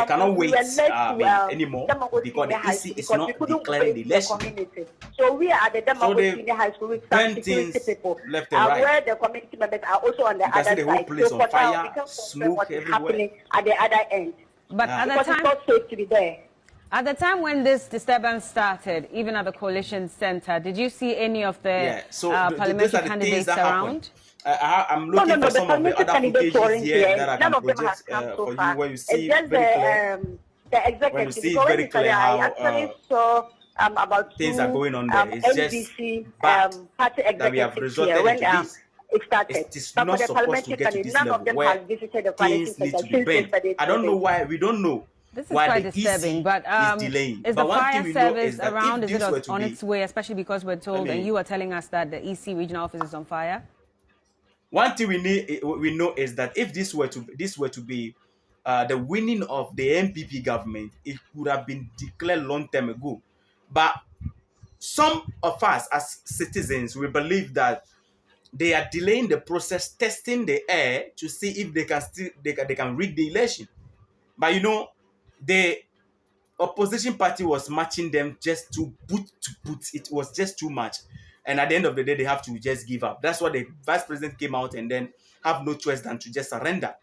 [SPEAKER 2] cannot wait anymore because the EC is not declaring the election.
[SPEAKER 7] So we are at the
[SPEAKER 2] So they
[SPEAKER 7] Senior High School with
[SPEAKER 2] burn
[SPEAKER 7] some
[SPEAKER 2] things
[SPEAKER 7] security people,
[SPEAKER 2] left and right.
[SPEAKER 7] where the community members are also on the
[SPEAKER 2] You can
[SPEAKER 7] other
[SPEAKER 2] see the whole
[SPEAKER 7] side.
[SPEAKER 2] place
[SPEAKER 7] So
[SPEAKER 2] on
[SPEAKER 7] for now,
[SPEAKER 2] fire,
[SPEAKER 7] we can confirm
[SPEAKER 2] smoke
[SPEAKER 7] what is
[SPEAKER 2] everywhere.
[SPEAKER 7] happening at the other end.
[SPEAKER 5] But at the
[SPEAKER 7] Because it's
[SPEAKER 5] time,
[SPEAKER 7] not safe to be there.
[SPEAKER 5] at the time when this disturbance started, even at the coalition center, did you see any of the
[SPEAKER 2] So
[SPEAKER 5] parliamentary candidates around?
[SPEAKER 2] I'm looking for some of the other footages here that I
[SPEAKER 7] None
[SPEAKER 2] can
[SPEAKER 7] of them
[SPEAKER 2] project
[SPEAKER 7] have come so
[SPEAKER 2] for you,
[SPEAKER 7] far.
[SPEAKER 2] where you see
[SPEAKER 7] It's just
[SPEAKER 2] very clear.
[SPEAKER 7] the executive.
[SPEAKER 2] When you see
[SPEAKER 7] Because
[SPEAKER 2] very
[SPEAKER 7] when
[SPEAKER 2] clear
[SPEAKER 7] I
[SPEAKER 2] how
[SPEAKER 7] actually saw about
[SPEAKER 2] things
[SPEAKER 7] two,
[SPEAKER 2] are going on there. It's
[SPEAKER 7] NDC,
[SPEAKER 2] just bad
[SPEAKER 7] party
[SPEAKER 2] that we have
[SPEAKER 7] executives
[SPEAKER 2] resorted
[SPEAKER 7] here when
[SPEAKER 2] into this.
[SPEAKER 7] it started.
[SPEAKER 2] It is
[SPEAKER 7] But
[SPEAKER 2] not
[SPEAKER 7] for the
[SPEAKER 2] supposed to
[SPEAKER 7] parliamentary
[SPEAKER 2] get to
[SPEAKER 7] candidates,
[SPEAKER 2] this
[SPEAKER 7] none of
[SPEAKER 2] level
[SPEAKER 7] them
[SPEAKER 2] where
[SPEAKER 7] have visited the coalition
[SPEAKER 2] things need
[SPEAKER 7] center
[SPEAKER 2] to be
[SPEAKER 7] since
[SPEAKER 2] banned.
[SPEAKER 7] yesterday.
[SPEAKER 2] I don't know why. We don't know
[SPEAKER 5] This is
[SPEAKER 2] why
[SPEAKER 5] quite
[SPEAKER 2] the
[SPEAKER 5] disturbing,
[SPEAKER 2] EC
[SPEAKER 5] but
[SPEAKER 2] is delaying.
[SPEAKER 5] is
[SPEAKER 2] But
[SPEAKER 5] the
[SPEAKER 2] one thing
[SPEAKER 5] fire
[SPEAKER 2] we know
[SPEAKER 5] service
[SPEAKER 2] is that
[SPEAKER 5] around?
[SPEAKER 2] if
[SPEAKER 5] Is
[SPEAKER 2] this were
[SPEAKER 5] it
[SPEAKER 2] to
[SPEAKER 5] on
[SPEAKER 2] be,
[SPEAKER 5] its way? Especially because we're told, and
[SPEAKER 2] me-
[SPEAKER 5] you were telling us that the EC regional office is on fire.
[SPEAKER 2] one thing we know is that if this were to be the winning of the NPP government, it would have been declared long time ago. But some of us as citizens, we believe that they are delaying the process, testing the air to see if they can rig the election. But you know, the opposition party was matching them just to put. It was just too much. And at the end of the day, they have to just give up. That's why the vice president came out and then have no choice than to just surrender.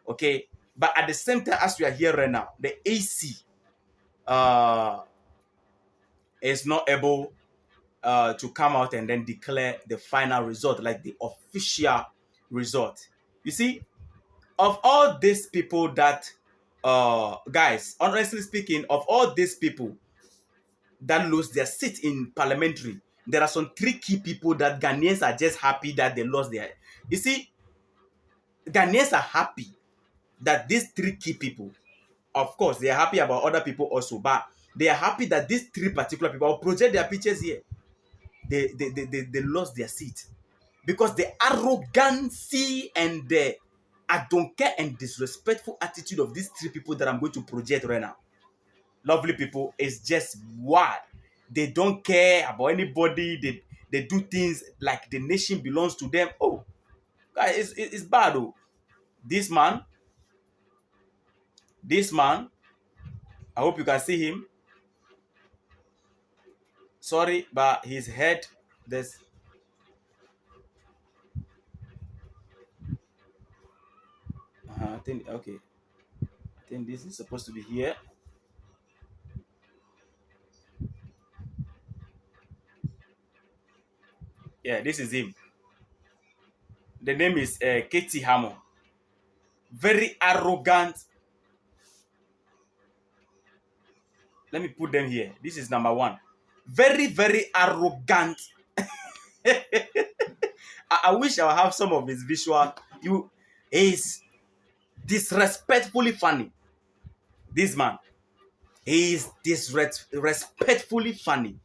[SPEAKER 2] Okay. But at the same time, as we are here right now, the AC is not able to come out and then declare the final result, like the official result. You see, of all these people that, guys, honestly speaking, of all these people that lose their seat in parliamentary, there are some three key people that Ghanaians are just happy that they lost their. You see, Ghanaians are happy that these three key people, of course, they are happy about other people also, but they are happy that these three particular people, I'll project their pictures here, they lost their seat because the arrogancy and the I don't care and disrespectful attitude of these three people that I'm going to project right now, lovely people, is just wild. They don't care about anybody. They do things like the nation belongs to them. Oh, guys, it's bad. Oh, this man, I hope you can see him. Sorry, but his head, there's. I think okay. I think this is supposed to be here. Yeah, this is him. The name is Katie Hammer. Very arrogant. Let me put them here. This is number one. Very, very arrogant. I wish I would have some of his visual. Is disrespectfully funny. This man, he is disrespectfully funny.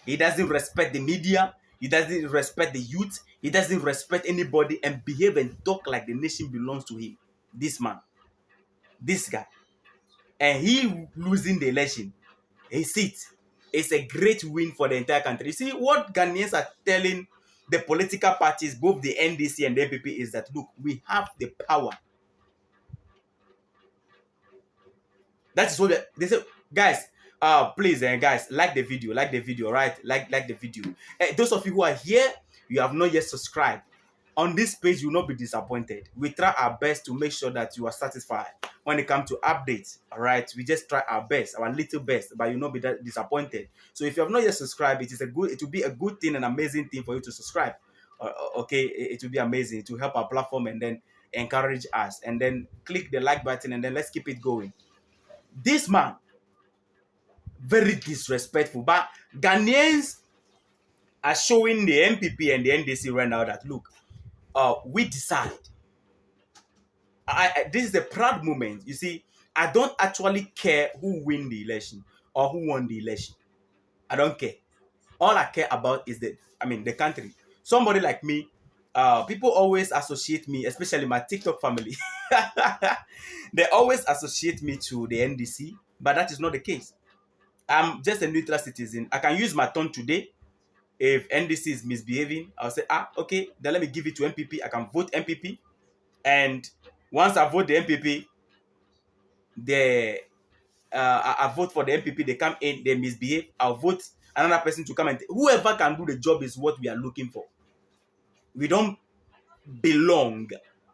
[SPEAKER 2] He doesn't respect the media. He doesn't respect the youth. He doesn't respect anybody and behave and talk like the nation belongs to him. This man, this guy, and he losing the election, a seat, is a great win for the entire country. You see, what Ghanaians are telling the political parties, both the NDC and the NPP, is that look, we have the power. That is what they say, guys. Please, guys, like the video, right? Like the video. Those of you who are here, you have not yet subscribed. On this page, you will not be disappointed. We try our best to make sure that you are satisfied when it comes to updates. All right, we just try our best, our little best, but you will not be that disappointed. So if you have not yet subscribed, it will be a good thing, an amazing thing for you to subscribe. Okay, it will be amazing to help our platform and then encourage us. And then click the like button and then let's keep it going. This man, very disrespectful. But Ghanaians are showing the NPP and the NDC right now that look, we decide. This is a proud moment. You see, I don't actually care who win the election or who won the election. I don't care. All I care about is the country. Somebody like me, people always associate me, especially my TikTok family. They always associate me to the NDC, but that is not the case. I'm just a neutral citizen. I can use my tongue today. If NDC is misbehaving, I'll say, okay, then let me give it to MPP. I can vote MPP. And once I vote the MPP, I vote for the MPP, they come in, they misbehave, I'll vote another person to come and whoever can do the job is what we are looking for. We don't belong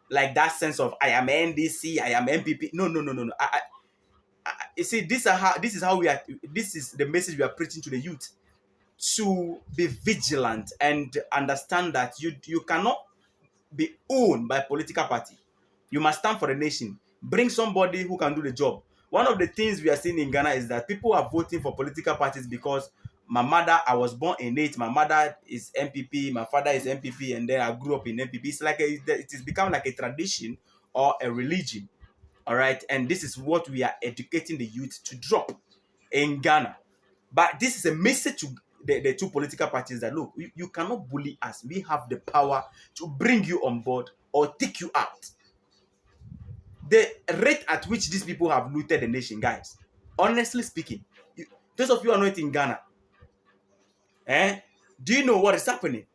[SPEAKER 2] like that sense of I am NDC, I am MPP. No. You see, this is the message we are preaching to the youth. To be vigilant and understand that you cannot be owned by a political party. You must stand for the nation. Bring somebody who can do the job. One of the things we are seeing in Ghana is that people are voting for political parties because my mother, I was born in it. My mother is MPP, my father is MPP, and then I grew up in MPP. It's like it has become like a tradition or a religion. All right, and this is what we are educating the youth to drop in Ghana. But this is a message to the two political parties that look, you cannot bully us. We have the power to bring you on board or take you out. The rate at which these people have looted the nation, guys, honestly speaking, those of you are not in Ghana, do you know what is happening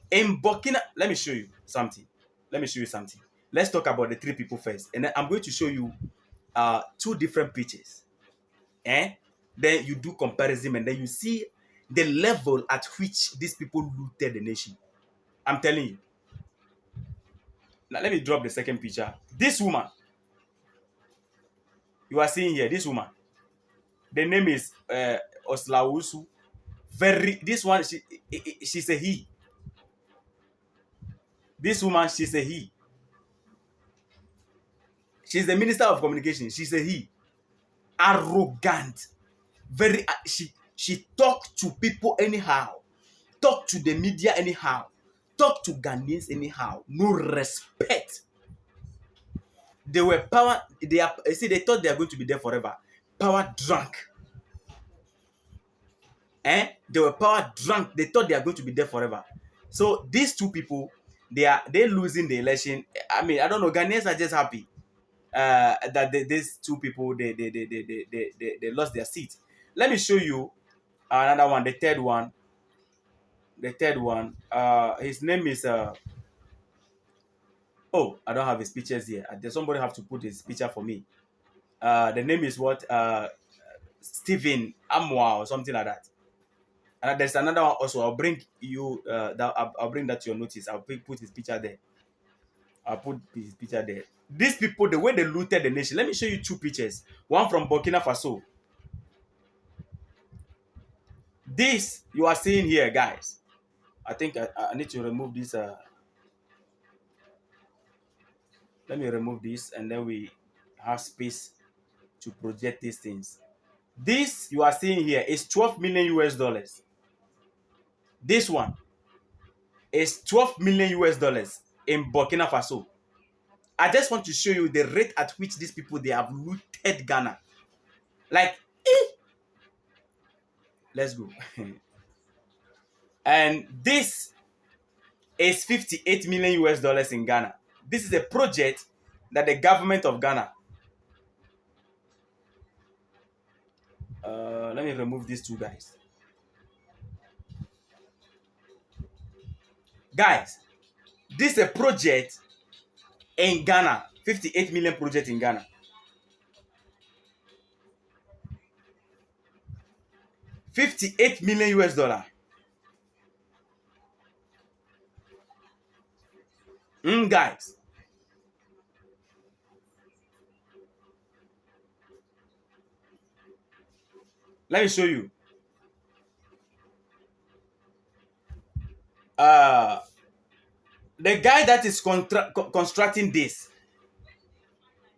[SPEAKER 2] in Burkina? Let me show you something. Let's talk about the three people first, and then I'm going to show you two different pictures. Then you do comparison, and then you see the level at which these people looted the nation. I'm telling you. Now let me drop the second picture. This woman you are seeing here, this woman, the name is Oslawusu. This one, she's a he. This woman, she's a he. She's the Minister of Communication. She's a he. Arrogant. She talk to people anyhow. Talk to the media anyhow. Talk to Ghanaians anyhow. No respect. They were they thought they are going to be there forever. Power drunk. They were power drunk. They thought they are going to be there forever. So these two people, they're losing the election. I mean, I don't know. Ghanaians are just happy that these two people they lost their seat. Let me show you another one. The third one. His name is oh, I don't have his pictures here. Somebody have to put his picture for me. The name is what? Stephen Amwa or something like that. And there's another one also. I'll bring you I'll bring that to your notice. I'll put his picture there. I'll put his picture there. These people, the way they looted the nation. Let me show you two pictures. One from Burkina Faso. This you are seeing here, guys. I think I need to remove this. Let me remove this, and then we have space to project these things. This you are seeing here is 12 million US dollars. This one is 12 million US dollars in Burkina Faso. I just want to show you the rate at which these people, they have looted Ghana. Like, let's go. And this is 58 million US dollars in Ghana. This is a project that the government of Ghana. Let me remove these two guys. Guys, this is a project in Ghana. 58 million project in Ghana. 58 million US dollar. Guys. Let me show you. The guy that is constructing this,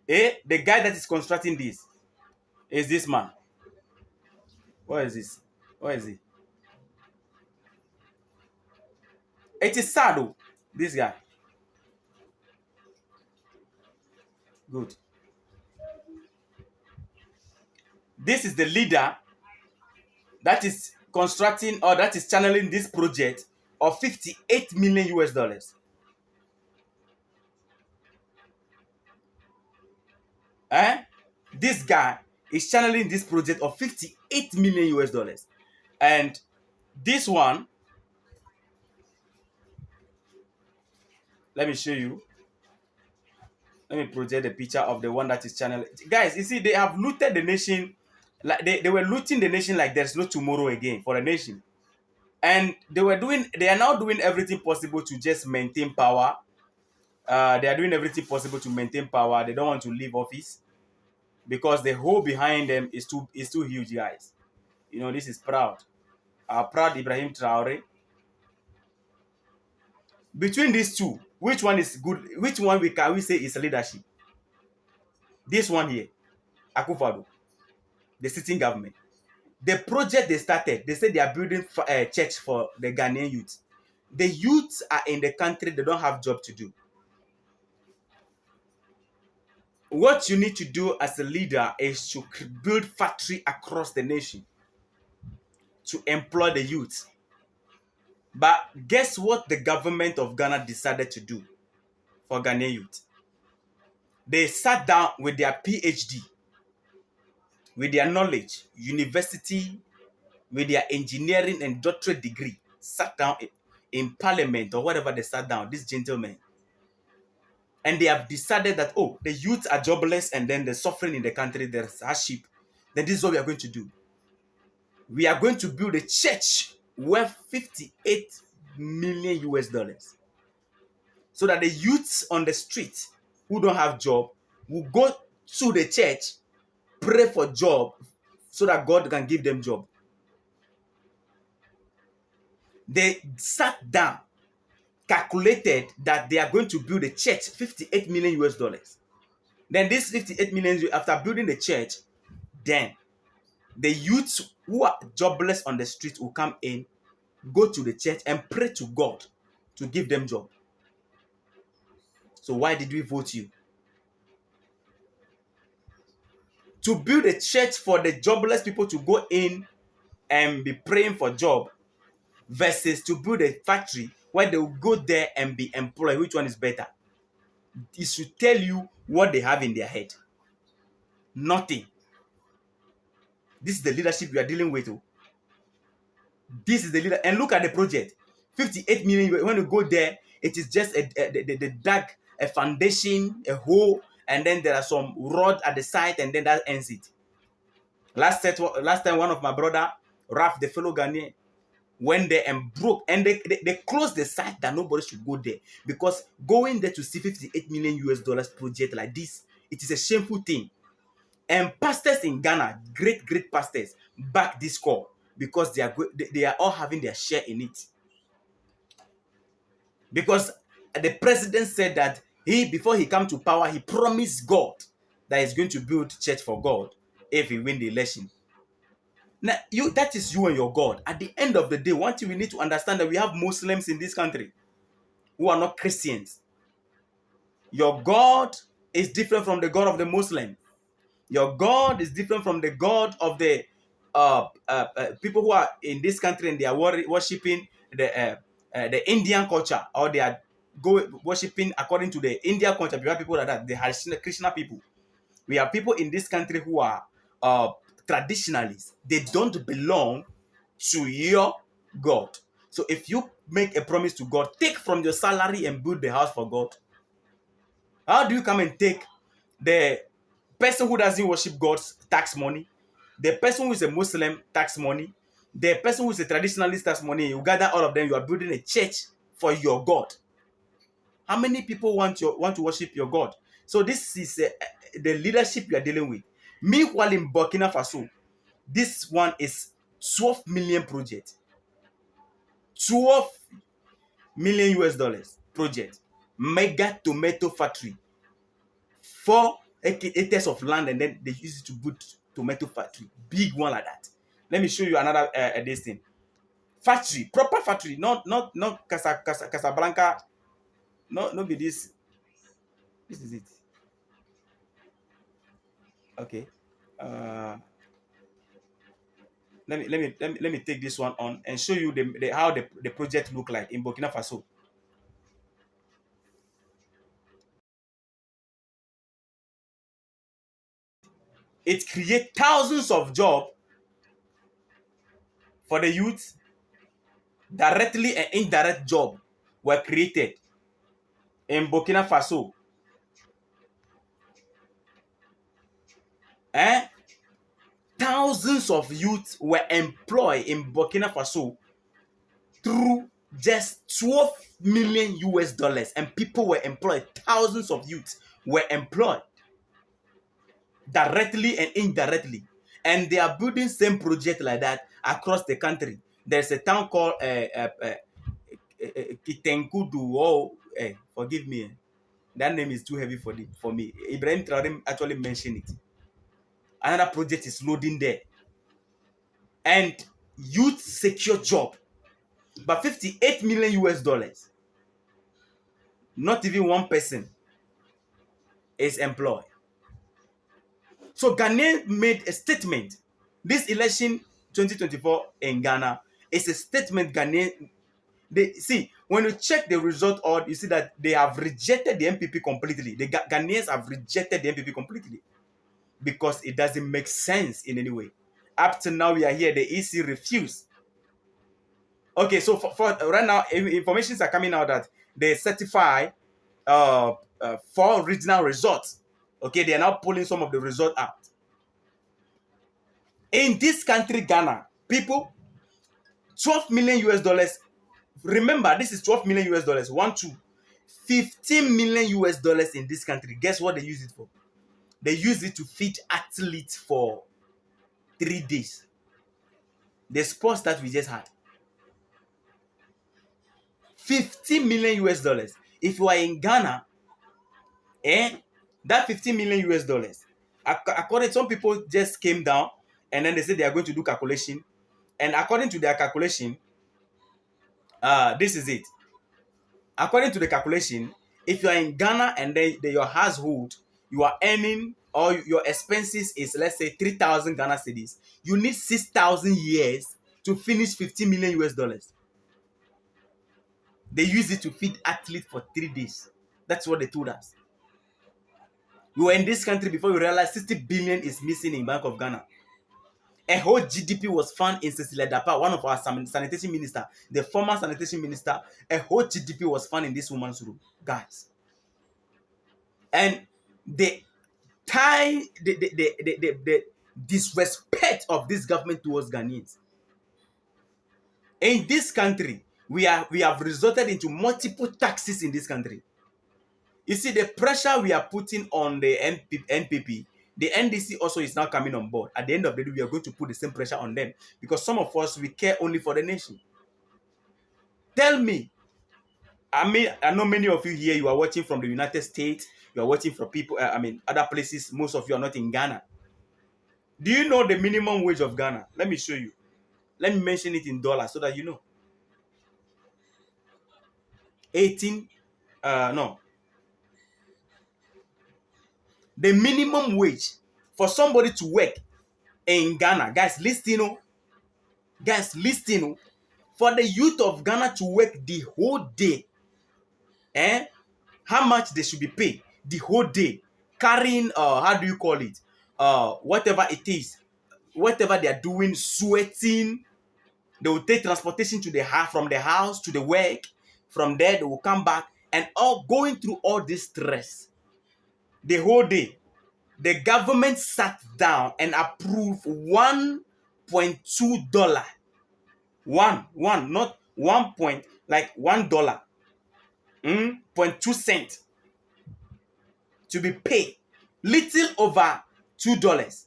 [SPEAKER 2] the guy that is constructing this is this man. What is this? What is it? It is sad though, this guy. Good. This is the leader that is constructing, or that is channeling this project of 58 million US dollars. This guy is channeling this project of 58 million US dollars. And this one, let me show you. Let me project the picture of the one that is channeling. Guys, you see, they have looted the nation. Like they were looting the nation like there's no tomorrow again for the nation. And they are now doing everything possible to just maintain power. They are doing everything possible to maintain power. They don't want to leave office because the hole behind them is too huge, guys. You know, this is proud. Proud Ibrahim Traore. Between these two, which one is good? Which one can we say is leadership? This one here, Akufo-Addo, the sitting government. The project they started, they said they are building a church for the Ghanaian youth. The youths are in the country, they don't have job to do. What you need to do as a leader is to build factory across the nation to employ the youth. But guess what the government of Ghana decided to do for Ghanaian youth? They sat down with their PhD, with their knowledge, university, with their engineering and doctorate degree, sat down in parliament or whatever they sat down, these gentlemen. And they have decided that, oh, the youth are jobless and then they're suffering in the country, there's hardship. Then this is what we are going to do. We are going to build a church worth 58 million US dollars. So that the youths on the street who don't have job will go to the church, pray for job so that God can give them job. They sat down, calculated that they are going to build a church, 58 million US dollars. Then this 58 million, after building the church, then the youths who are jobless on the street will come in, go to the church and pray to God to give them job. So why did we vote you? To build a church for the jobless people to go in and be praying for job, versus to build a factory where they will go there and be employed. Which one is better? It should tell you what they have in their head. Nothing. This is the leadership we are dealing with. This is the leader. And look at the project. 58 million. When you go there, it is just they dug a foundation, a hole, and then there are some rod at the side, and then that ends it. Last time, one of my brother, Raf, the fellow Ghanaian, went there and broke, and they closed the site that nobody should go there, because going there to see 58 million US dollars project like this, it is a shameful thing. And pastors in Ghana, great pastors, back this call because they are all having their share in it. Because the president said that before he come to power, he promised God that he's going to build church for God if he win the election. Now, that is you and your God. At the end of the day, one thing we need to understand that we have Muslims in this country who are not Christians. Your God is different from the God of the Muslim. Your God is different from the God of the people who are in this country and they are worshiping the Indian culture, or they are worshiping according to the Indian culture. We have people like that. They are Krishna people. We have people in this country who are traditionalists. They don't belong to your God. So if you make a promise to God, take from your salary and build the house for God. How do you come and take the person who doesn't worship God's tax money, the person who is a Muslim tax money, the person who is a traditionalist tax money, you gather all of them, you are building a church for your God? How many people want to worship your God? So this is the leadership you are dealing with. Meanwhile, in Burkina Faso, this one is 12 million project. 12 million US dollars project. Mega tomato factory. 4 acres of land, and then they use it to build tomato factory. Big one like that. Let me show you another this thing. Factory, proper factory, not Casablanca. No be this. This is it. Okay. Let me take this one on and show you how the project look like in Burkina Faso. It creates thousands of jobs for the youth. Directly and indirect job were created in Burkina Faso. Thousands of youth were employed in Burkina Faso through just 12 million US dollars, and people were employed. Thousands of youth were employed directly and indirectly, and they are building same project like that across the country. There's a town called Kitenkudu. Forgive me, that name is too heavy for me. Ibrahim Traoré actually mentioned it. Another project is loading there, and youth secure job, but 58 million US dollars. Not even one person is employed. So Ghana made a statement. This election 2024 in Ghana is a statement. They see, when you check the result, or you see that they have rejected the MPP completely. The Ghanaians have rejected the MPP completely because it doesn't make sense in any way. Up to now, we are here. The EC refused. Okay, so for right now, informations are coming out that they certify 4 regional results. Okay, they are now pulling some of the results out. In this country, Ghana, people, 12 million US dollars. Remember, this is 12 million US dollars. 15 million US dollars in this country. Guess what they use it for? They use it to feed athletes for 3 days. The sports that we just had. 15 million US dollars. If you are in Ghana, that 15 million US dollars, according to some people, just came down and then they said they are going to do calculation. And according to their calculation, this is it. According to the calculation, if you are in Ghana and then your household, you are earning, or your expenses is, let's say, 3,000 Ghana cedis, you need 6,000 years to finish 15 million US dollars. They use it to feed athletes for 3 days. That's what they told us. We were in this country before we realized 60 billion is missing in Bank of Ghana. A whole GDP was found in Cecilia Dapa, one of our sanitation minister, the former sanitation minister. A whole GDP was found in this woman's room, guys. And the disrespect of this government towards Ghanaians. In this country, we have resorted into multiple taxes in this country. You see, the pressure we are putting on the NPP, the NDC also is now coming on board. At the end of the day, we are going to put the same pressure on them because some of us, we care only for the nation. Tell me, I know many of you here, you are watching from the United States, you are watching from people, other places. Most of you are not in Ghana. Do you know the minimum wage of Ghana? Let me show you. Let me mention it in dollars so that you know. 18, no. The minimum wage for somebody to work in Ghana, guys, listen, for the youth of Ghana to work the whole day, how much they should be paid the whole day, carrying, how do you call it, whatever it is, whatever they are doing, sweating. They will take transportation to the house, from the house to the work. From there, they will come back and all going through all this stress the whole day. The government sat down and approved $1.2. One, not 1 point, like $1, 0.2 cent to be paid. Little over $2.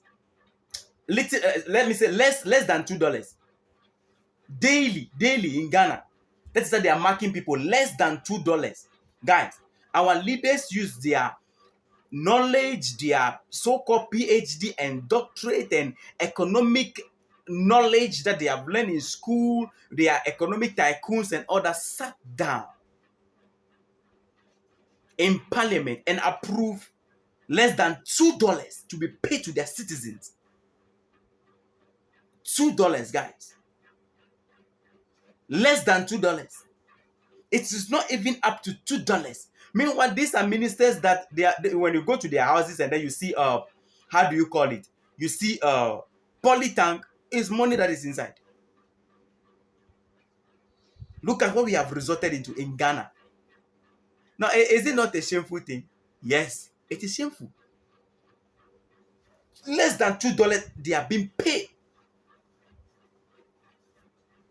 [SPEAKER 2] Little, let me say less than $2. Daily in Ghana. That is that they are marking people less than $2. Guys, our leaders use their knowledge, their so-called PhD and doctorate and economic knowledge that they have learned in school. They are economic tycoons and others, sat down in parliament and approved less than $2 to be paid to their citizens. $2, guys. Less than $2. It is not even up to $2. Meanwhile, these are ministers that when you go to their houses and then you see how do you call it? You see poly tank is money that is inside. Look at what we have resorted into in Ghana. Now, is it not a shameful thing? Yes, it is shameful. Less than $2 they are being paid.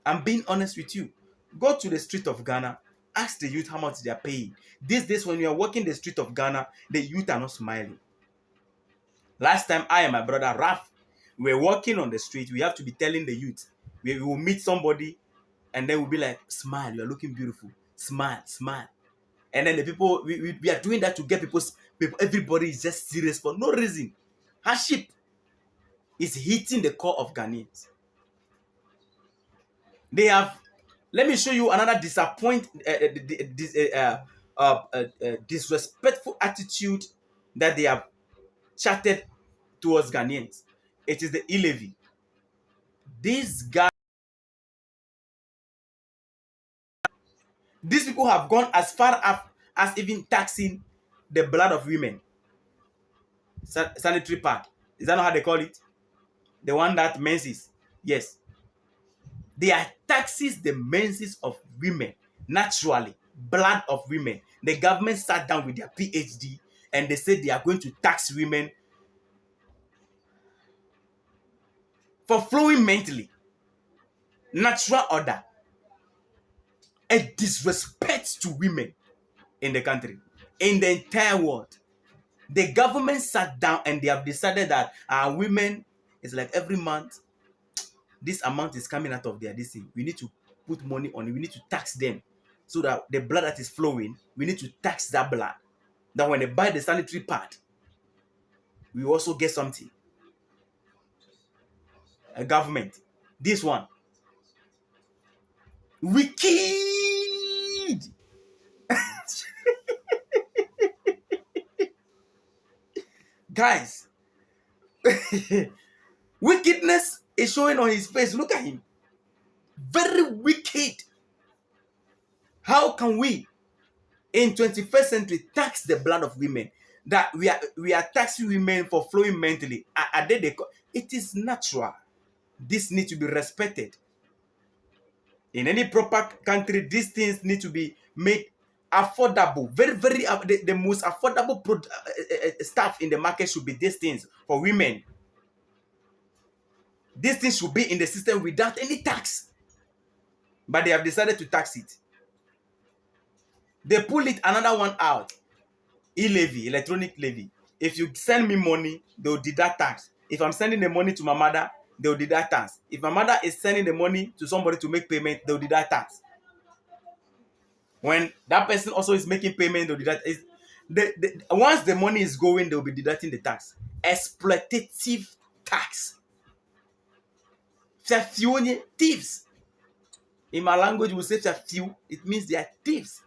[SPEAKER 2] I'm being honest with you. Go to the street of Ghana, ask the youth how much they are paying. These days, when you are walking the street of Ghana, the youth are not smiling. Last time, I and my brother Raf, we were walking on the street. We have to be telling the youth. We will meet somebody, and then we'll be like, smile, you are looking beautiful. Smile, smile. And then the people, we are doing that to get people, everybody is just serious for no reason. Hardship is hitting the core of Ghanaians. They have, let me show you another disrespectful attitude that they have charted towards Ghanaians. It is the e-levy. These people have gone as far up as even taxing the blood of women. Sanitary pad. Is that not how they call it? The one that menses. Yes. They are taxes the menses of women. Naturally. Blood of women. The government sat down with their PhD and they said they are going to tax women for flowing mentally. Natural order. A disrespect to women in the country, in the entire world. The government sat down and they have decided that our women is like every month, this amount is coming out of their this thing. We need to put money on it. We need to tax them so that the blood that is flowing, we need to tax that blood. That when they buy the sanitary pad, we also get something. A government. This one. Wicked. Guys, wickedness is showing on his face. Look at him. Very wicked. How can we, in 21st century, tax the blood of women? That we are taxing women for flowing mentally. It is natural. This needs to be respected. In any proper country, these things need to be made affordable. Very, very, the most affordable stuff in the market should be these things for women. These things should be in the system without any tax. But they have decided to tax it. They pull it another one out. E-levy, electronic levy. If you send me money, they will deduct tax. If I'm sending the money to my mother, they will deduct tax. If my mother is sending the money to somebody to make payment, they will deduct tax. When that person also is making payment, they will deduct. Once the money is going, they will be deducting the tax. Exploitative tax. Thieves. In my language, we say few. It means they are thieves.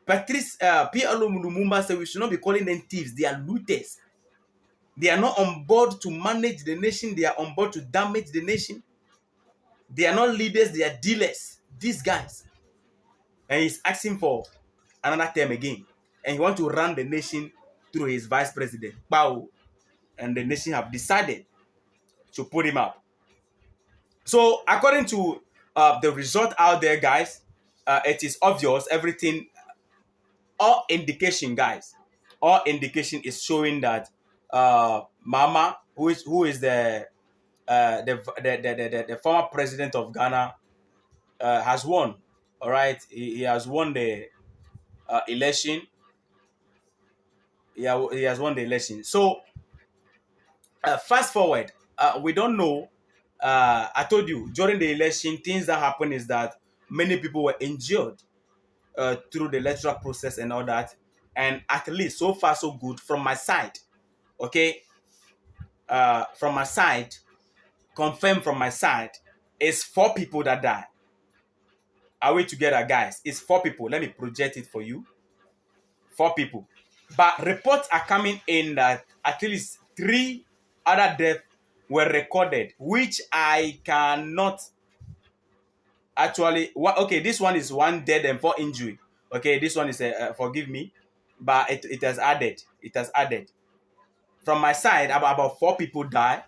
[SPEAKER 2] Patrice P.L. Lumumba said we should not be calling them thieves. They are looters. They are not on board to manage the nation. They are on board to damage the nation. They are not leaders. They are dealers. These guys. And he's asking for another term again. And he wants to run the nation through his vice president. Wow. And the nation have decided to put him up. So according to the result out there, guys, it is obvious everything, all indication, guys, all indication is showing that Mahama, who is the former president of Ghana, has won. All right, he has won the election. He has won the election. So fast forward, we don't know. I told you during the election, things that happened is that many people were injured through the electoral process and all that. And at least so far so good from my side. Okay, from my side, confirmed from my side, it's 4 people that died. Are we together, guys? It's 4 people. Let me project it for you. 4 people. But reports are coming in that at least 3 other deaths were recorded, which I cannot actually. Okay, this one is 1 dead and 4 injury. Okay, this one is forgive me, but it has added. It has added. From my side, about 4 people died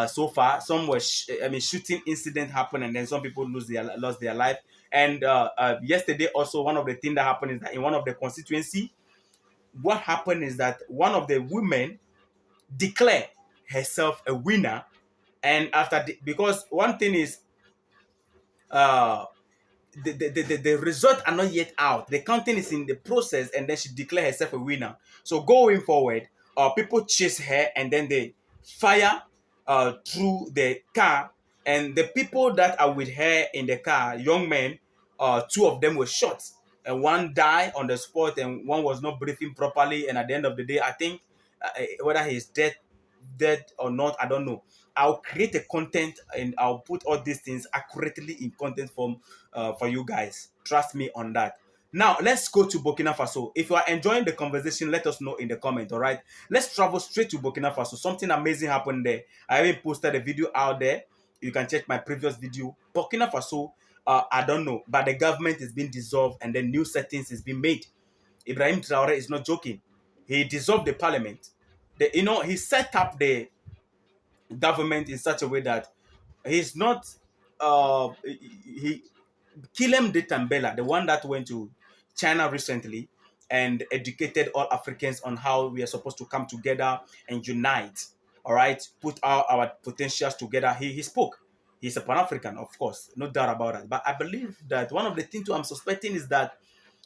[SPEAKER 2] so far. Some were, shooting incident happened, and then some people lost their life. And yesterday also, one of the things that happened is that in one of the constituency, what happened is that one of the women declared herself a winner, and because one thing is, the result are not yet out. The counting is in the process, and then she declared herself a winner. So going forward, people chase her, and then they fire through the car, and the people that are with her in the car, young men, 2 of them were shot, and 1 died on the spot, and 1 was not breathing properly. And at the end of the day, I think whether he's dead or not, I don't know. I'll create a content and I'll put all these things accurately in content form for you guys. Trust me on that. Now, let's go to Burkina Faso. If you are enjoying the conversation, let us know in the comment, all right? Let's travel straight to Burkina Faso. Something amazing happened there. I even posted a video out there. You can check my previous video. Burkina Faso, I don't know, but the government is being dissolved and then new settings is being made. Ibrahim Traore is not joking. He dissolved the parliament. He set up the government in such a way that he's not he Kilem de Tambela, the one that went to China recently and educated all Africans on how we are supposed to come together and unite, all right, put our potentials together. He spoke. He's a Pan-African, of course, no doubt about that. But I believe that one of the things I'm suspecting is that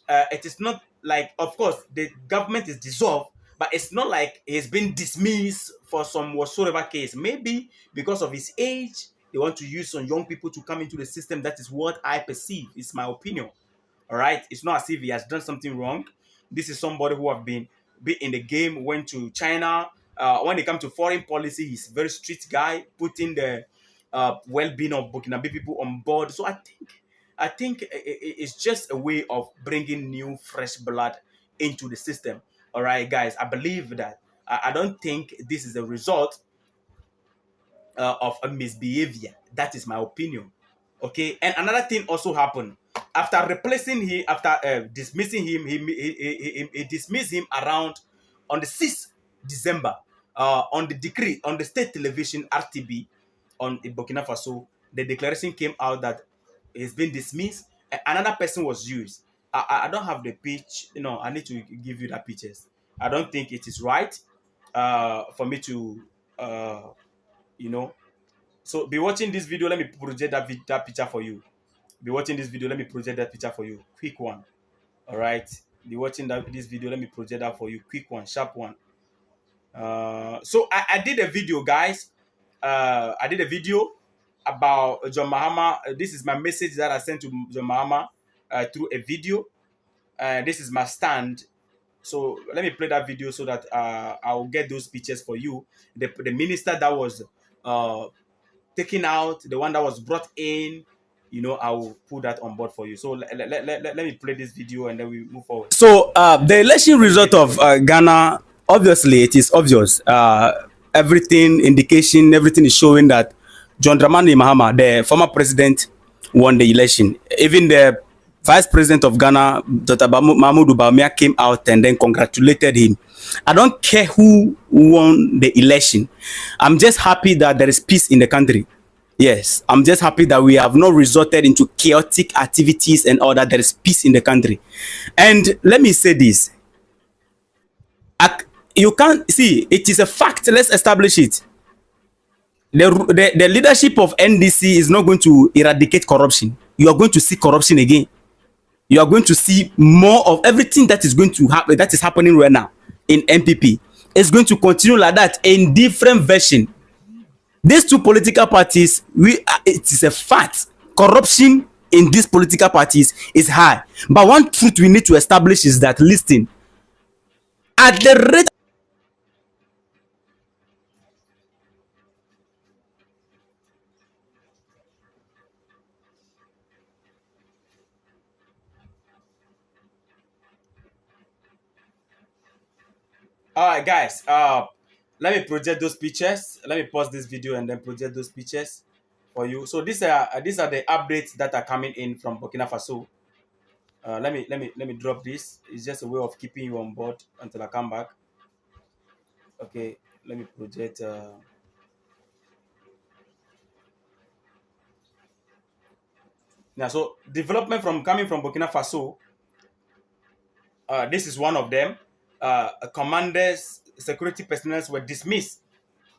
[SPEAKER 2] it is not like, of course, the government is dissolved, but it's not like he's been dismissed for some whatsoever case. Maybe because of his age, they want to use some young people to come into the system. That is what I perceive. It's my opinion. All right. It's not as if he has done something wrong. This is somebody who have been in the game, went to China. When it comes to foreign policy, he's a very strict guy, putting the well-being of Burkinabe people on board. So I think it's just a way of bringing new, fresh blood into the system. All right, guys, I believe that. I don't think this is a result of a misbehavior. That is my opinion. Okay, and another thing also happened. After replacing him, after dismissing him, he dismissed him around on the 6th December on the decree, on the state television, RTB, on Burkina Faso. The declaration came out that he's been dismissed. Another person was used. I don't have the pitch. I need to give you the pictures. I don't think it is right for me to, So be watching this video. Let me project that picture for you. Be watching this video. Let me project that picture for you. Quick one. All right. Be watching this video. Let me project that for you. Quick one. Sharp one. So I did a video, guys. I did a video about John Mahama. This is my message that I sent to John Mahama through a video. This is my stand So let me play that video so that I'll get those pictures for you. The minister that was taken out, the one that was brought in, you know, I will put that on board for you. So let me play this video and then we move forward.
[SPEAKER 1] So the election result of Ghana, obviously it is obvious. Everything indication, everything is showing that John Dramani Mahama, the former president, won the election. Even the vice president of Ghana, Dr. Mahmoud Bawumia, came out and then congratulated him. I don't care who won the election. I'm just happy that there is peace in the country. Yes, I'm just happy that we have not resorted into chaotic activities and all that. There is peace in the country. And let me say this. You can't see, it is a fact. Let's establish it. The leadership of NDC is not going to eradicate corruption. You are going to see corruption again. You are going to see more of everything that is going to happen, that is happening right now in MPP. It's going to continue like that in different version. These two political parties, it is a fact. Corruption in these political parties is high. But one truth we need to establish is that, listen, at the rate
[SPEAKER 2] All right, guys. Let me project those pictures. Let me pause this video and then project those pictures for you. So these are the updates that are coming in from Burkina Faso. Let me drop this. It's just a way of keeping you on board until I come back. Okay, let me project. Now, so development coming from Burkina Faso. This is one of them. Commanders, security personnel were dismissed.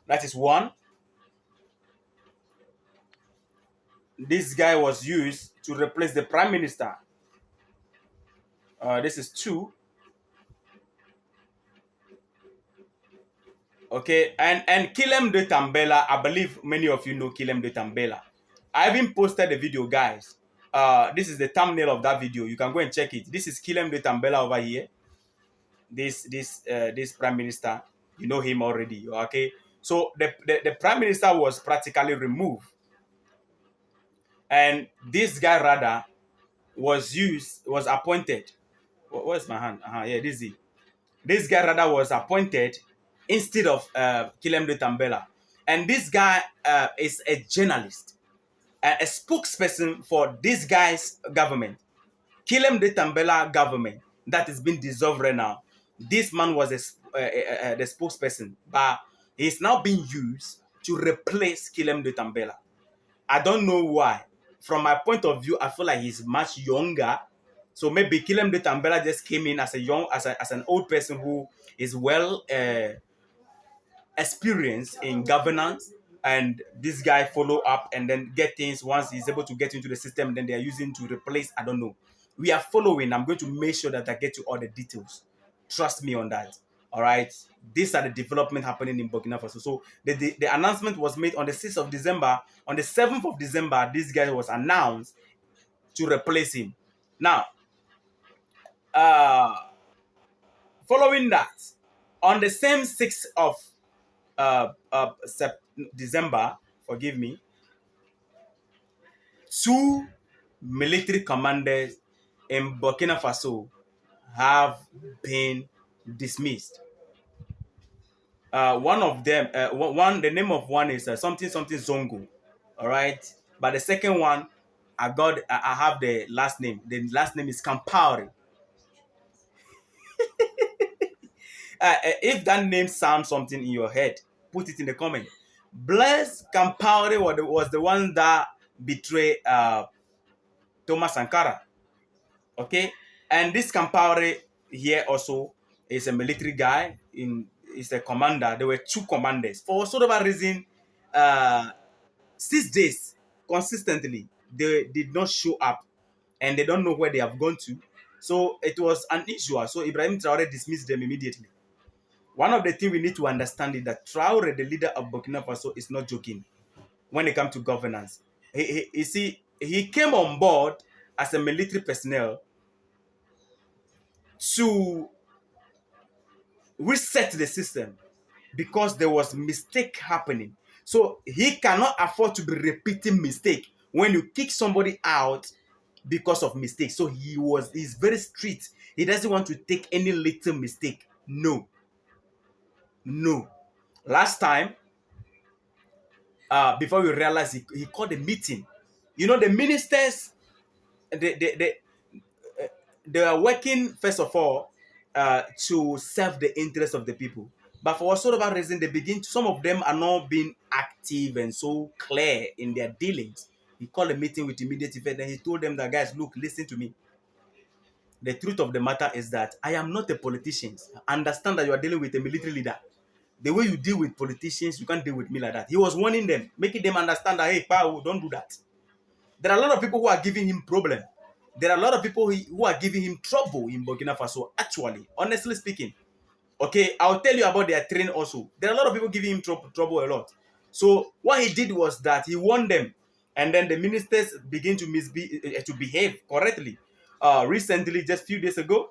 [SPEAKER 2] That is one. This guy was used to replace the prime minister. This is two. Okay, and Kilem de Tambela, I believe many of you know Kilem de Tambela. I even posted the video, guys. This is the thumbnail of that video. You can go and check it. This is Kilem de Tambela over here. This prime minister, you know him already. Okay, so the prime minister was practically removed, and this guy rather was appointed. Where's my hand? Yeah, this is it. This guy rather was appointed instead of Kilem de Tambela. And this guy is a journalist, a spokesperson for this guy's government, Kilem de Tambela government that is being dissolved right now. This man was the spokesperson, but he's now being used to replace Kilem de Tambela. I don't know why. From my point of view, I feel like he's much younger. So maybe Kilem de Tambela just came in as an old person who is well experienced in governance, and this guy follow up and then get things once he's able to get into the system. Then they are using to replace. I don't know. We are following. I'm going to make sure that I get you all the details. Trust me on that. All right. These are the development happening in Burkina Faso. So the announcement was made on the 6th of December. On the 7th of December, this guy was announced to replace him. Now, following that, on the same 6th of December, forgive me, two military commanders in Burkina Faso have been dismissed. One of them, the name of one is something Zongo, all right. But the second one, I have the last name. The last name is Kampauri. If that name sounds something in your head, put it in the comment. Blaise Compaoré was the one that betrayed Thomas Sankara. Okay, and this Compaoré here also is a military guy. Is a commander. There were two commanders. For sort of a reason, 6 days consistently they did not show up, and they don't know where they have gone to. So it was unusual. So Ibrahim Traoré dismissed them immediately. One of the things we need to understand is that Traoré, the leader of Burkina Faso, is not joking when it comes to governance. You see, he came on board as a military personnel to reset the system because there was mistake happening. So he cannot afford to be repeating mistake when you kick somebody out because of mistake. So he's very strict. He doesn't want to take any little mistake. No. Last time, before we realized, he called a meeting. You know, the ministers, they are working first of all to serve the interest of the people. But for whatsoever reason, some of them are not being active and so clear in their dealings. He called a meeting with immediate effect and he told them that, guys, look, listen to me. The truth of the matter is that I am not a politician. Understand that you are dealing with a military leader. The way you deal with politicians, you can't deal with me like that. He was warning them, making them understand that, hey, Pao, don't do that. There are a lot of people who are giving him problem. There are a lot of people who are giving him trouble in Burkina Faso, actually, honestly speaking. Okay, I'll tell you about their train also. There are a lot of people giving him trouble a lot. So what he did was that he warned them, and then the ministers begin to behave correctly. Recently, just a few days ago,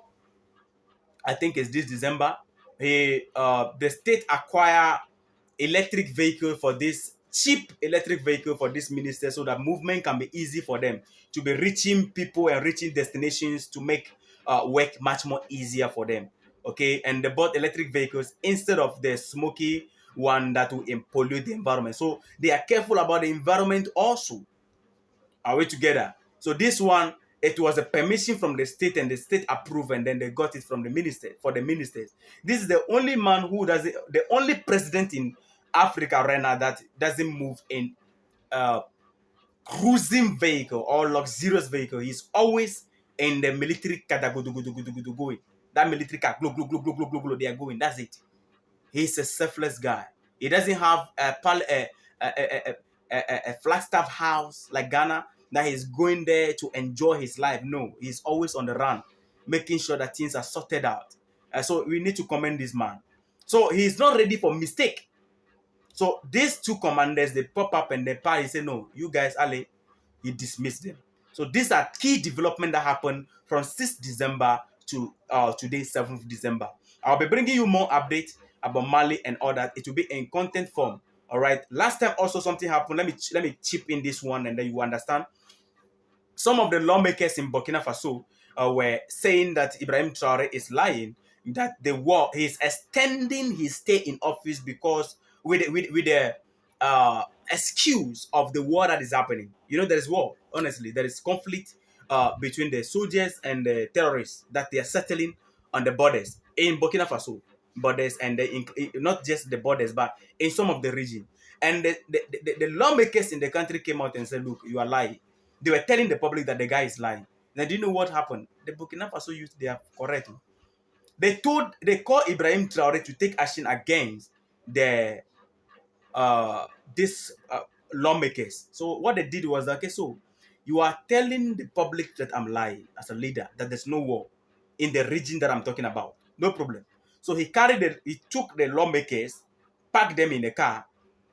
[SPEAKER 2] I think it's this December, the state acquire electric vehicle for this cheap electric vehicle for this minister so that movement can be easy for them to be reaching people and reaching destinations to make work much more easier for them. Okay, and they bought electric vehicles instead of the smoky one that will pollute the environment. So they are careful about the environment also. Are we together? So this one, it was a permission from the state and the state approved, and then they got it from the minister for the ministers. This is the only man who does it, the only president in Africa right now that doesn't move in cruising vehicle or luxurious vehicle. He's always in the military car that going. That military car, they are going. That's it. He's a selfless guy. He doesn't have a Flagstaff house like Ghana that he's going there to enjoy his life. No, he's always on the run, making sure that things are sorted out. So we need to commend this man. So he's not ready for mistake. So these two commanders, they pop up and they party, say, no, you guys, Ali, he dismissed them. So these are key developments that happened from 6th December to today, 7th December. I'll be bringing you more updates about Mali and all that. It will be in content form. All right. Last time also something happened. Let me chip in this one and then you understand. Some of the lawmakers in Burkina Faso were saying that Ibrahim Traore is lying, that the war, he's extending his stay in office because with the excuse of the war that is happening. You know, there is war. Honestly, there is conflict between the soldiers and the terrorists that they are settling on the borders in Burkina Faso borders, and not just the borders, but in some of the region. And the lawmakers in the country came out and said, look, you are lying. They were telling the public that the guy is lying. Now, do you know what happened? The Burkina Faso youth, they are correct. They called Ibrahim Traore to take action against the lawmakers. So what they did was, okay, so you are telling the public that I'm lying as a leader, that there's no war in the region that I'm talking about. No problem. So he took the lawmakers, packed them in a car,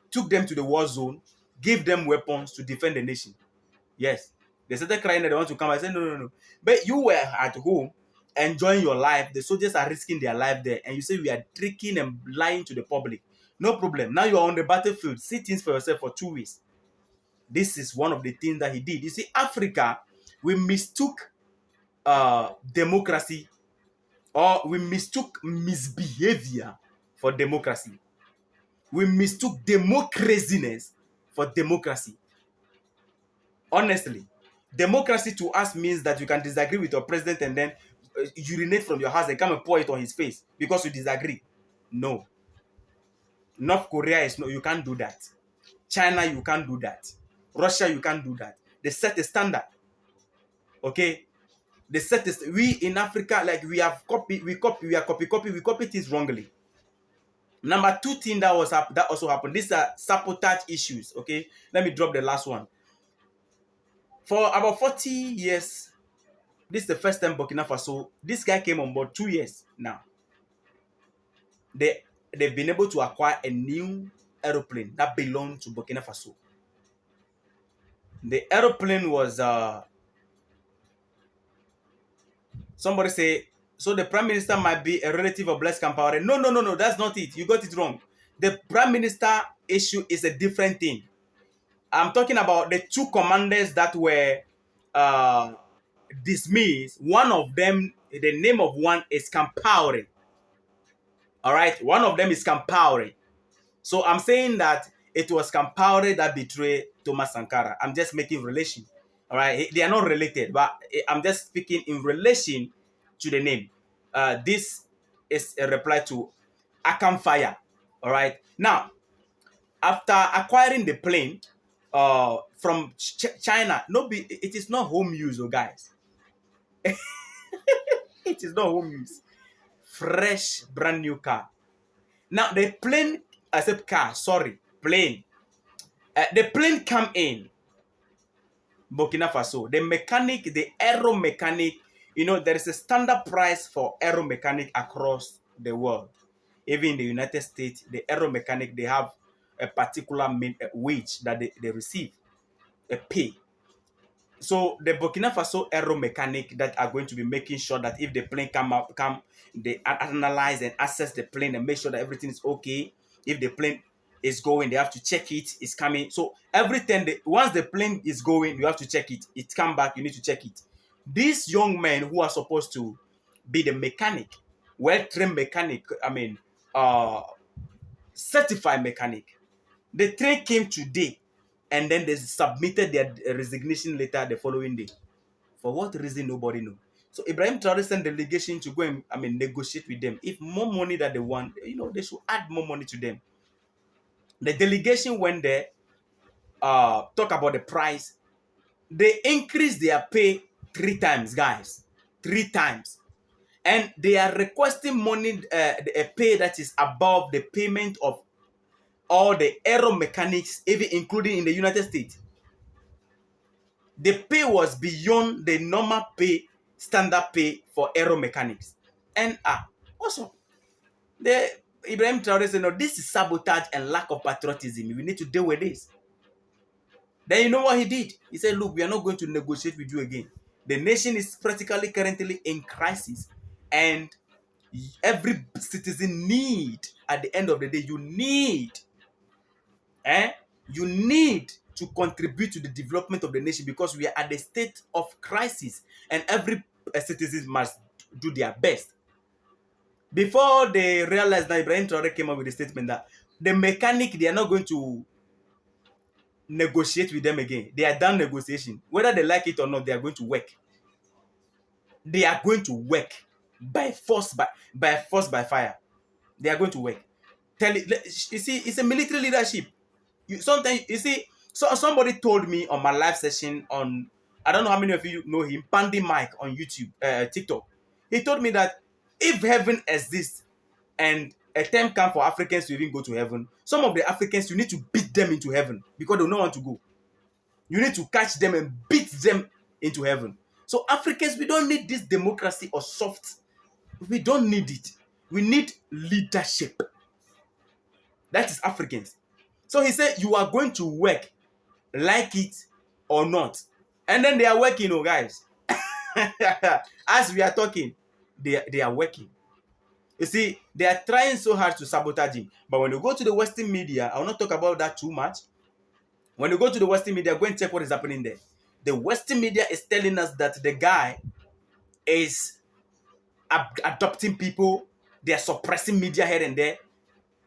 [SPEAKER 2] took them to the war zone, gave them weapons to defend the nation. Yes. They started crying that they want to come. I said, no. But you were at home enjoying your life. The soldiers are risking their life there. And you say we are tricking and lying to the public. No problem. Now you are on the battlefield. See things for yourself for 2 weeks. This is one of the things that he did. You see, Africa, we mistook democracy, or we mistook misbehavior for democracy. We mistook democraciness for democracy. Honestly, democracy to us means that you can disagree with your president and then urinate from your house and come and pour it on his face because you disagree. No. North Korea you can't do that. China, you can't do that. Russia, you can't do that. They set a standard. Okay? They set this. We in Africa, like we are copy things wrongly. Number two thing that also happened. These are sabotage issues. Okay, let me drop the last one. For about 40 years, this is the first time Burkina Faso. This guy came on board 2 years now. They've been able to acquire a new aeroplane that belonged to Burkina Faso. The aeroplane was somebody say So the prime minister might be a relative of Blaise Compaoré. No, that's not it. You got it wrong. The prime minister issue is a different thing. I'm talking about the two commanders that were dismissed. One of them, the name of one is Compaoré. All right, one of them is Compaoré. So I'm saying that it was Compaoré that betrayed Thomas Sankara. I'm just making relation. All right, they are not related, but I'm just speaking in relation to the name. This is a reply to Akam Fire. All right, now after acquiring the plane from China, it is not home use, oh guys. It is not home use. Fresh, brand new car. Now the plane, I said car, sorry, plane. The plane come in Burkina Faso. The mechanic, the aero mechanic, there is a standard price for aero mechanic across the world. Even in the United States, the aero mechanic, they have a particular wage that they receive, a pay. So the Burkina Faso aero mechanic that are going to be making sure that if the plane they analyze and assess the plane and make sure that everything is okay. If the plane is going, they have to check it's coming. So everything, once the plane is going, you have to check it. It come back, you need to check it. These young men who are supposed to be the mechanic, well-trained mechanic, certified mechanic, the train came today, and then they submitted their resignation letter the following day. For what reason, nobody knows. So Ibrahim Traoré sent delegation to go and negotiate with them. If more money that they want, they should add more money to them. The delegation went there, talk about the price. They increased their pay 3 times, guys. 3 times. And they are requesting money, a pay that is above the payment of all the aero mechanics, even including in the United States. The pay was beyond the normal pay, standard pay for aero mechanics. And also, the Ibrahim Traoré said, no, this is sabotage and lack of patriotism. We need to deal with this. Then you know what he did? He said, look, we are not going to negotiate with you again. The nation is practically currently in crisis. And every citizen at the end of the day, you need to contribute to the development of the nation, because we are at the state of crisis and every citizen must do their best. Before they realized that, Ibrahim Traoré came up with a statement that the mechanic, they are not going to negotiate with them again. They are done negotiation. Whether they like it or not, they are going to work. They are going to work by force, by fire. They are going to work. You see, it's a military leadership. So somebody told me on my live session on, I don't know how many of you know him, Pandy Mike on YouTube, TikTok. He told me that if heaven exists and a time comes for Africans to even go to heaven, some of the Africans, you need to beat them into heaven because they don't want to go. You need to catch them and beat them into heaven. So Africans, we don't need this democracy or soft. We don't need it. We need leadership. That is Africans. So he said, you are going to work, like it or not. And then they are working, guys. As we are talking, they are working. You see, they are trying so hard to sabotage him. But when you go to the Western media, I will not talk about that too much. When you go to the Western media, go and check what is happening there. The Western media is telling us that the guy is adopting people. They are suppressing media here and there.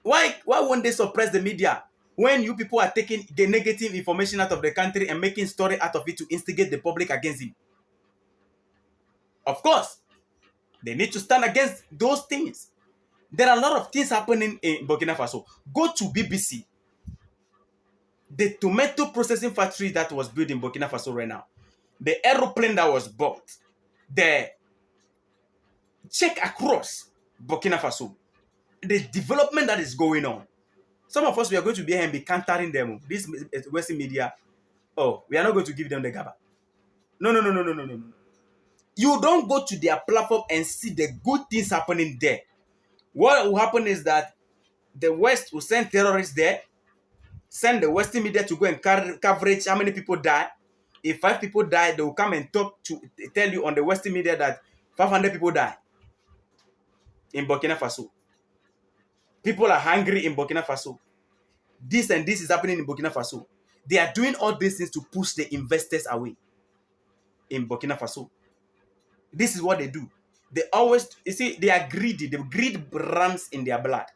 [SPEAKER 2] Why won't they suppress the media when you people are taking the negative information out of the country and making story out of it to instigate the public against him? Of course, they need to stand against those things. There are a lot of things happening in Burkina Faso. Go to BBC. The tomato processing factory that was built in Burkina Faso right now. The aeroplane that was bought. Check across Burkina Faso. The development that is going on. Some of us, we are going to be here and be countering them. This Western media, we are not going to give them the gaba. No. You don't go to their platform and see the good things happening there. What will happen is that the West will send terrorists there, send the Western media to go and coverage how many people die. If 5 people die, they will come and tell you on the Western media that 500 people die. in Burkina Faso. People are hungry in Burkina Faso. This and this is happening in Burkina Faso. They are doing all these things to push the investors away in Burkina Faso. This is what they do. They always, you see, they are greedy. The greed runs in their blood.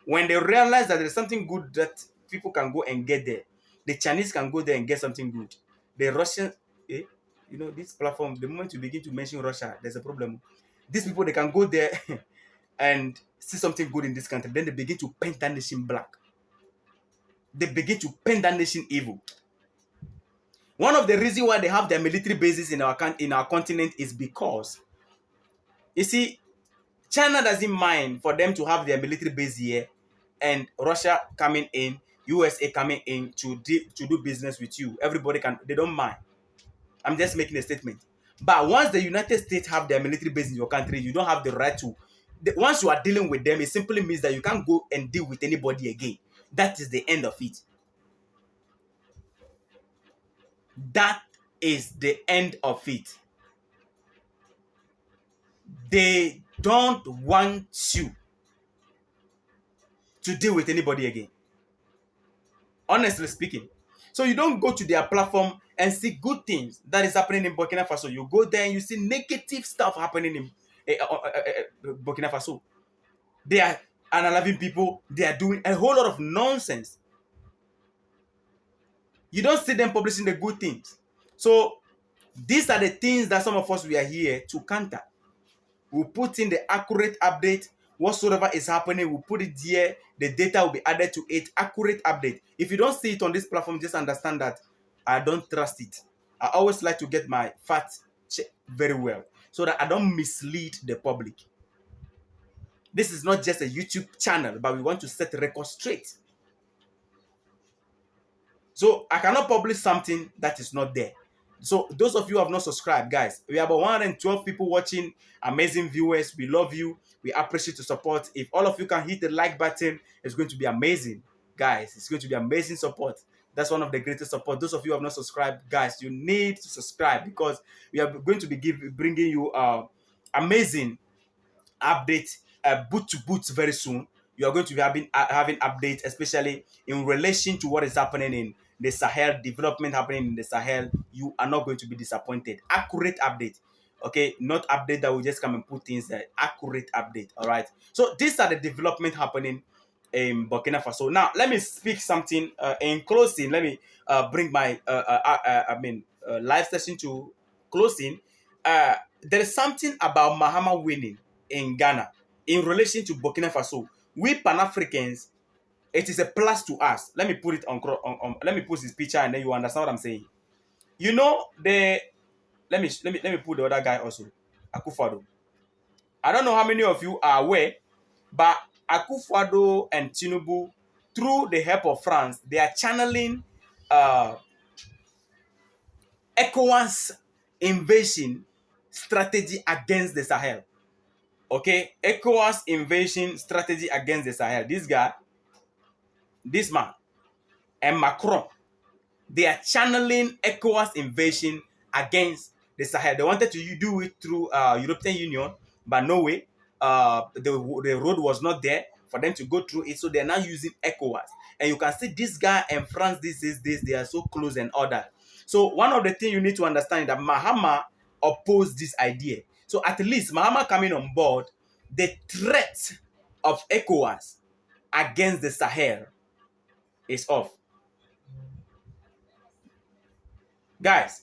[SPEAKER 2] When they realize that there's something good that people can go and get there, the Chinese can go there and get something good. The Russians, this platform, the moment you begin to mention Russia, there's a problem. These people, they can go there and see something good in this country. Then they begin to paint that nation black. They begin to paint that nation evil. One of the reasons why they have their military bases in our continent is because, you see, China doesn't mind for them to have their military base here, and Russia coming in, USA coming in to do business with you. Everybody they don't mind. I'm just making a statement. But once the United States have their military base in your country, you don't have the right to. Once you are dealing with them, it simply means that you can't go and deal with anybody again. That is the end of it. That is the end of it. They don't want you to deal with anybody again. Honestly speaking. So you don't go to their platform and see good things that is happening in Burkina Faso. You go there and you see negative stuff happening in Burkina Faso. They are unaliving people. They are doing a whole lot of nonsense. You don't see them publishing the good things. So these are the things that some of us, we are here to counter. We'll put in the accurate update. Whatsoever is happening, we'll put it here. The data will be added to it. Accurate update. If you don't see it on this platform, just understand that I don't trust it. I always like to get my facts checked very well so that I don't mislead the public. This is not just a YouTube channel, but we want to set the record straight. So I cannot publish something that is not there. So those of you who have not subscribed, guys, we have about 112 people watching, amazing viewers. We love you. We appreciate the support. If all of you can hit the like button, it's going to be amazing. Guys, it's going to be amazing support. That's one of the greatest support. Those of you who have not subscribed, guys, you need to subscribe because we are going to be bringing you amazing updates, boot to boot very soon. You are going to be having updates, especially in relation to what is happening in the Sahel, development happening in the Sahel. You are not going to be disappointed. Accurate update. Okay, not update that will just come and put things there. Accurate update. All right. So these are the development happening in Burkina Faso. Now, let me speak something in closing. Let me bring my live session to closing. There is something about Mahama winning in Ghana in relation to Burkina Faso. We Pan-Africans, it is a plus to us. Let me put it on let me put his picture and then you understand what I'm saying. You know, let me put the other guy also, Akufo-Addo. I don't know how many of you are aware, but Akufo-Addo and Tinubu, through the help of France, they are channeling ECOWAS invasion strategy against the Sahel. Okay, ECOWAS invasion strategy against the Sahel. This guy, this man, and Macron, they are channeling ECOWAS invasion against the Sahel. They wanted to do it through European Union, but no way. The road was not there for them to go through it, so they are now using ECOWAS. And you can see this guy and France, they are so close and all that. So one of the things you need to understand is that Mahama opposed this idea. So at least Mahama coming on board, the threat of ECOWAS against the Sahel is off. Guys,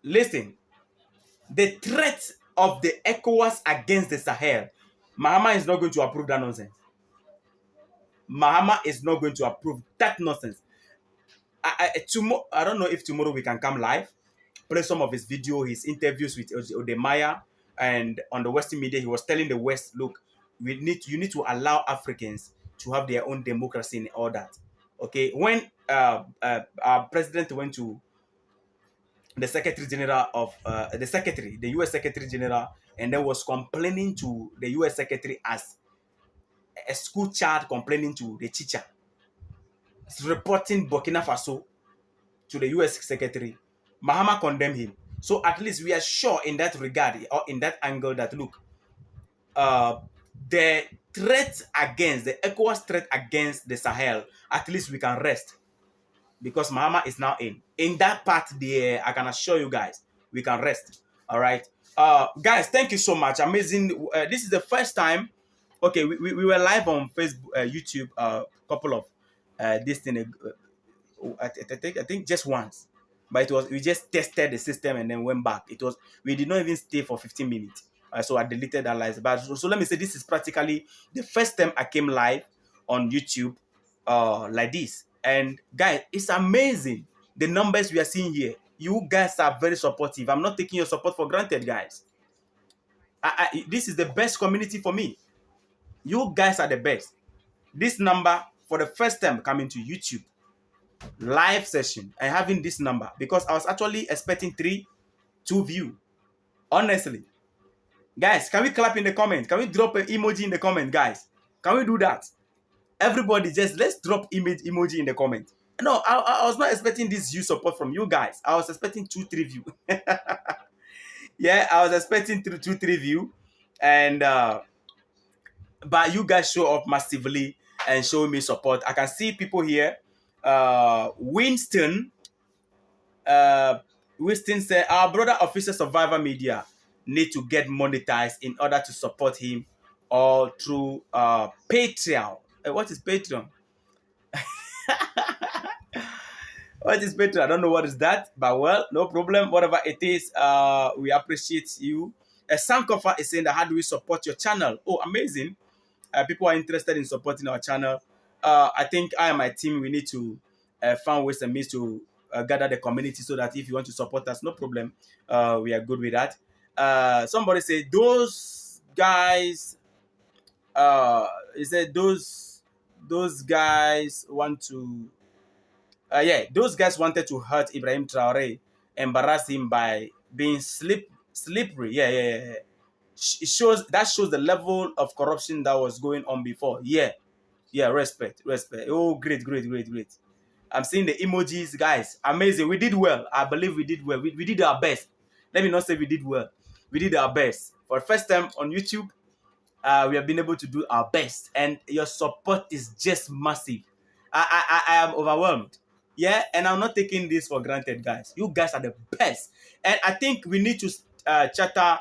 [SPEAKER 2] listen. The threat of the ECOWAS against the Sahel, Mahama is not going to approve that nonsense. Mahama is not going to approve that nonsense. I don't know if tomorrow we can come live, play some of his video, his interviews with Odemaya, and on the Western media, he was telling the West, look, you need to allow Africans to have their own democracy and all that. Okay, when our president went to the Secretary General of the U.S. Secretary General, and then was complaining to the U.S. Secretary as a school child complaining to the teacher, reporting Burkina Faso to the U.S. Secretary. Mahama condemned him. So at least we are sure in that regard or in that angle that look, the threat against the ECOWAS threat against the Sahel, at least we can rest because Mahama is now in that part there. I can assure you guys, we can rest. All right, guys, thank you so much. Amazing. This is the first time. Okay, we were live on Facebook, YouTube, couple of this thing. I think just once, but it was we just tested the system and then went back. It was we did not even stay for 15 minutes. So I deleted that live. But so let me say this is practically the first time I came live on YouTube like this. And guys, it's amazing the numbers we are seeing here. You guys are very supportive. I'm not taking your support for granted, guys. This is the best community for me. You guys are the best. This number for the first time coming to YouTube live session and having this number, because I was actually expecting 2 view. Honestly, guys, can we clap in the comment? Can we drop an emoji in the comment, guys? Can we do that? Everybody, just let's drop emoji in the comment. No, I was not expecting this view support from you guys. I was expecting 2-3 view. Yeah, I was expecting 2-3 view, and but you guys show up massively and show me support. I can see people here. Winston said, our brother officer Survivor Media need to get monetized in order to support him or through Patreon. What is Patreon? What is Patreon? I don't know what is that, but well, no problem. Whatever it is, we appreciate you. Sankofa is saying that how do we support your channel? Oh, amazing. People are interested in supporting our channel. I think I and my team, we need to find ways and means to gather the community so that if you want to support us, no problem. We are good with that. Somebody said those guys, he said those guys want to, those guys wanted to hurt Ibrahim Traore, embarrass him by being slippery. Yeah. It shows the level of corruption that was going on before. Yeah, respect. Oh, great. I'm seeing the emojis, guys. Amazing. We did well. I believe we did well. We did our best. Let me not say we did well. We did our best. For the first time on YouTube, we have been able to do our best. And your support is just massive. I am overwhelmed. Yeah, and I'm not taking this for granted, guys. You guys are the best. And I think we need to charter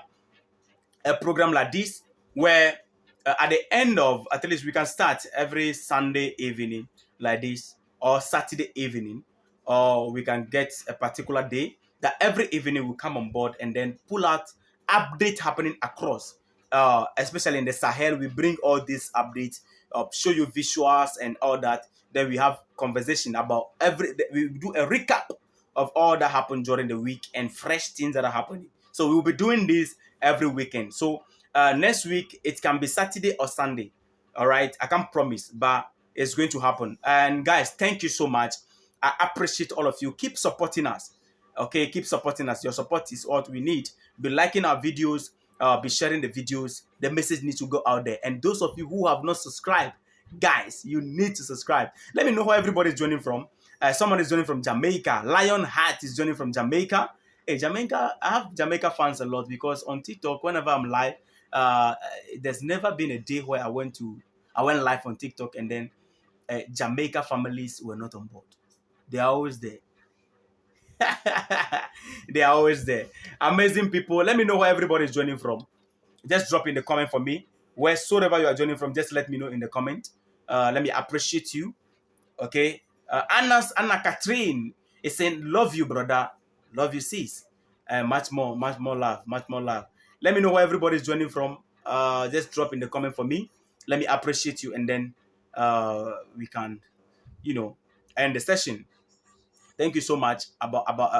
[SPEAKER 2] a program like this where at the end of, at least we can start every Sunday evening like this, or Saturday evening, or we can get a particular day that every evening we come on board and then pull out update happening across, especially in the Sahel. We bring all these updates, show you visuals and all that. Then we have conversation about we do a recap of all that happened during the week and fresh things that are happening. So we'll be doing this every weekend. So next week it can be Saturday or Sunday. All right, I can't promise, but it's going to happen. And guys, thank you so much. I appreciate all of you. Keep supporting us. Okay, keep supporting us. Your support is what we need. Be liking our videos, be sharing the videos. The message needs to go out there. And those of you who have not subscribed, guys, you need to subscribe. Let me know where everybody is joining from. Someone is joining from Jamaica. Lion Heart is joining from Jamaica. Hey, Jamaica, I have Jamaica fans a lot because on TikTok, whenever I'm live, there's never been a day where I went live on TikTok and then Jamaica families were not on board. They are always there. They are always there. Amazing people. Let me know where everybody is joining from. Just drop in the comment for me. Wheresoever you are joining from, just let me know in the comment. Let me appreciate you. Okay. Anna Catherine is saying, love you, brother. Love you, sis. Much more love. Let me know where everybody is joining from. Just drop in the comment for me. Let me appreciate you, and then we can, end the session. Thank you so much.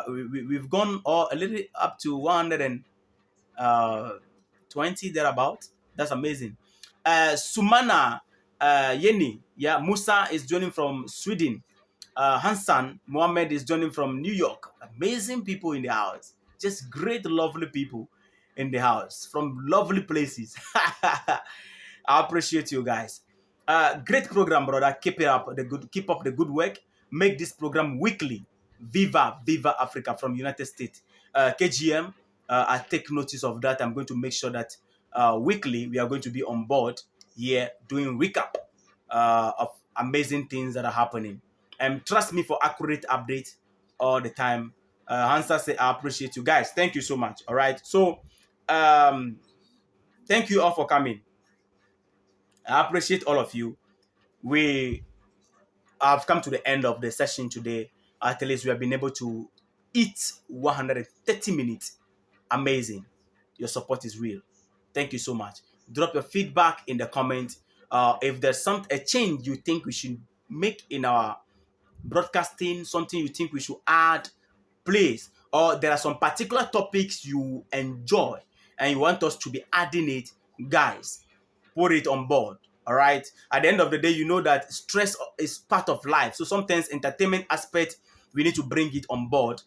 [SPEAKER 2] We've gone a little up to 120 thereabout. That's amazing. Sumana Yeni, Musa is joining from Sweden. Hassan Mohammed is joining from New York. Amazing people in the house. Just great, lovely people in the house from lovely places. I appreciate you guys. Great program, brother. Keep up the good work. Make this program weekly. Viva Africa from United States. KGM, I take notice of that. I'm going to make sure that weekly we are going to be on board here doing recap of amazing things that are happening. And trust me for accurate updates all the time. Hansa say I appreciate you guys. Thank you so much. All right. So thank you all for coming. I appreciate all of you. We have come to the end of the session today. At least we have been able to eat 130 minutes. Amazing. Your support is real. Thank you so much. Drop your feedback in the comments. If there's a change you think we should make in our broadcasting, something you think we should add, please. Or there are some particular topics you enjoy and you want us to be adding it, guys, put it on board. All right. At the end of the day, you know that stress is part of life. So sometimes entertainment aspect, we need to bring it on board.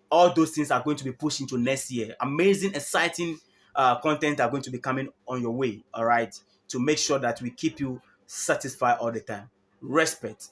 [SPEAKER 2] All those things are going to be pushed into next year. Amazing, exciting content are going to be coming on your way. All right. To make sure that we keep you satisfied all the time. Respect.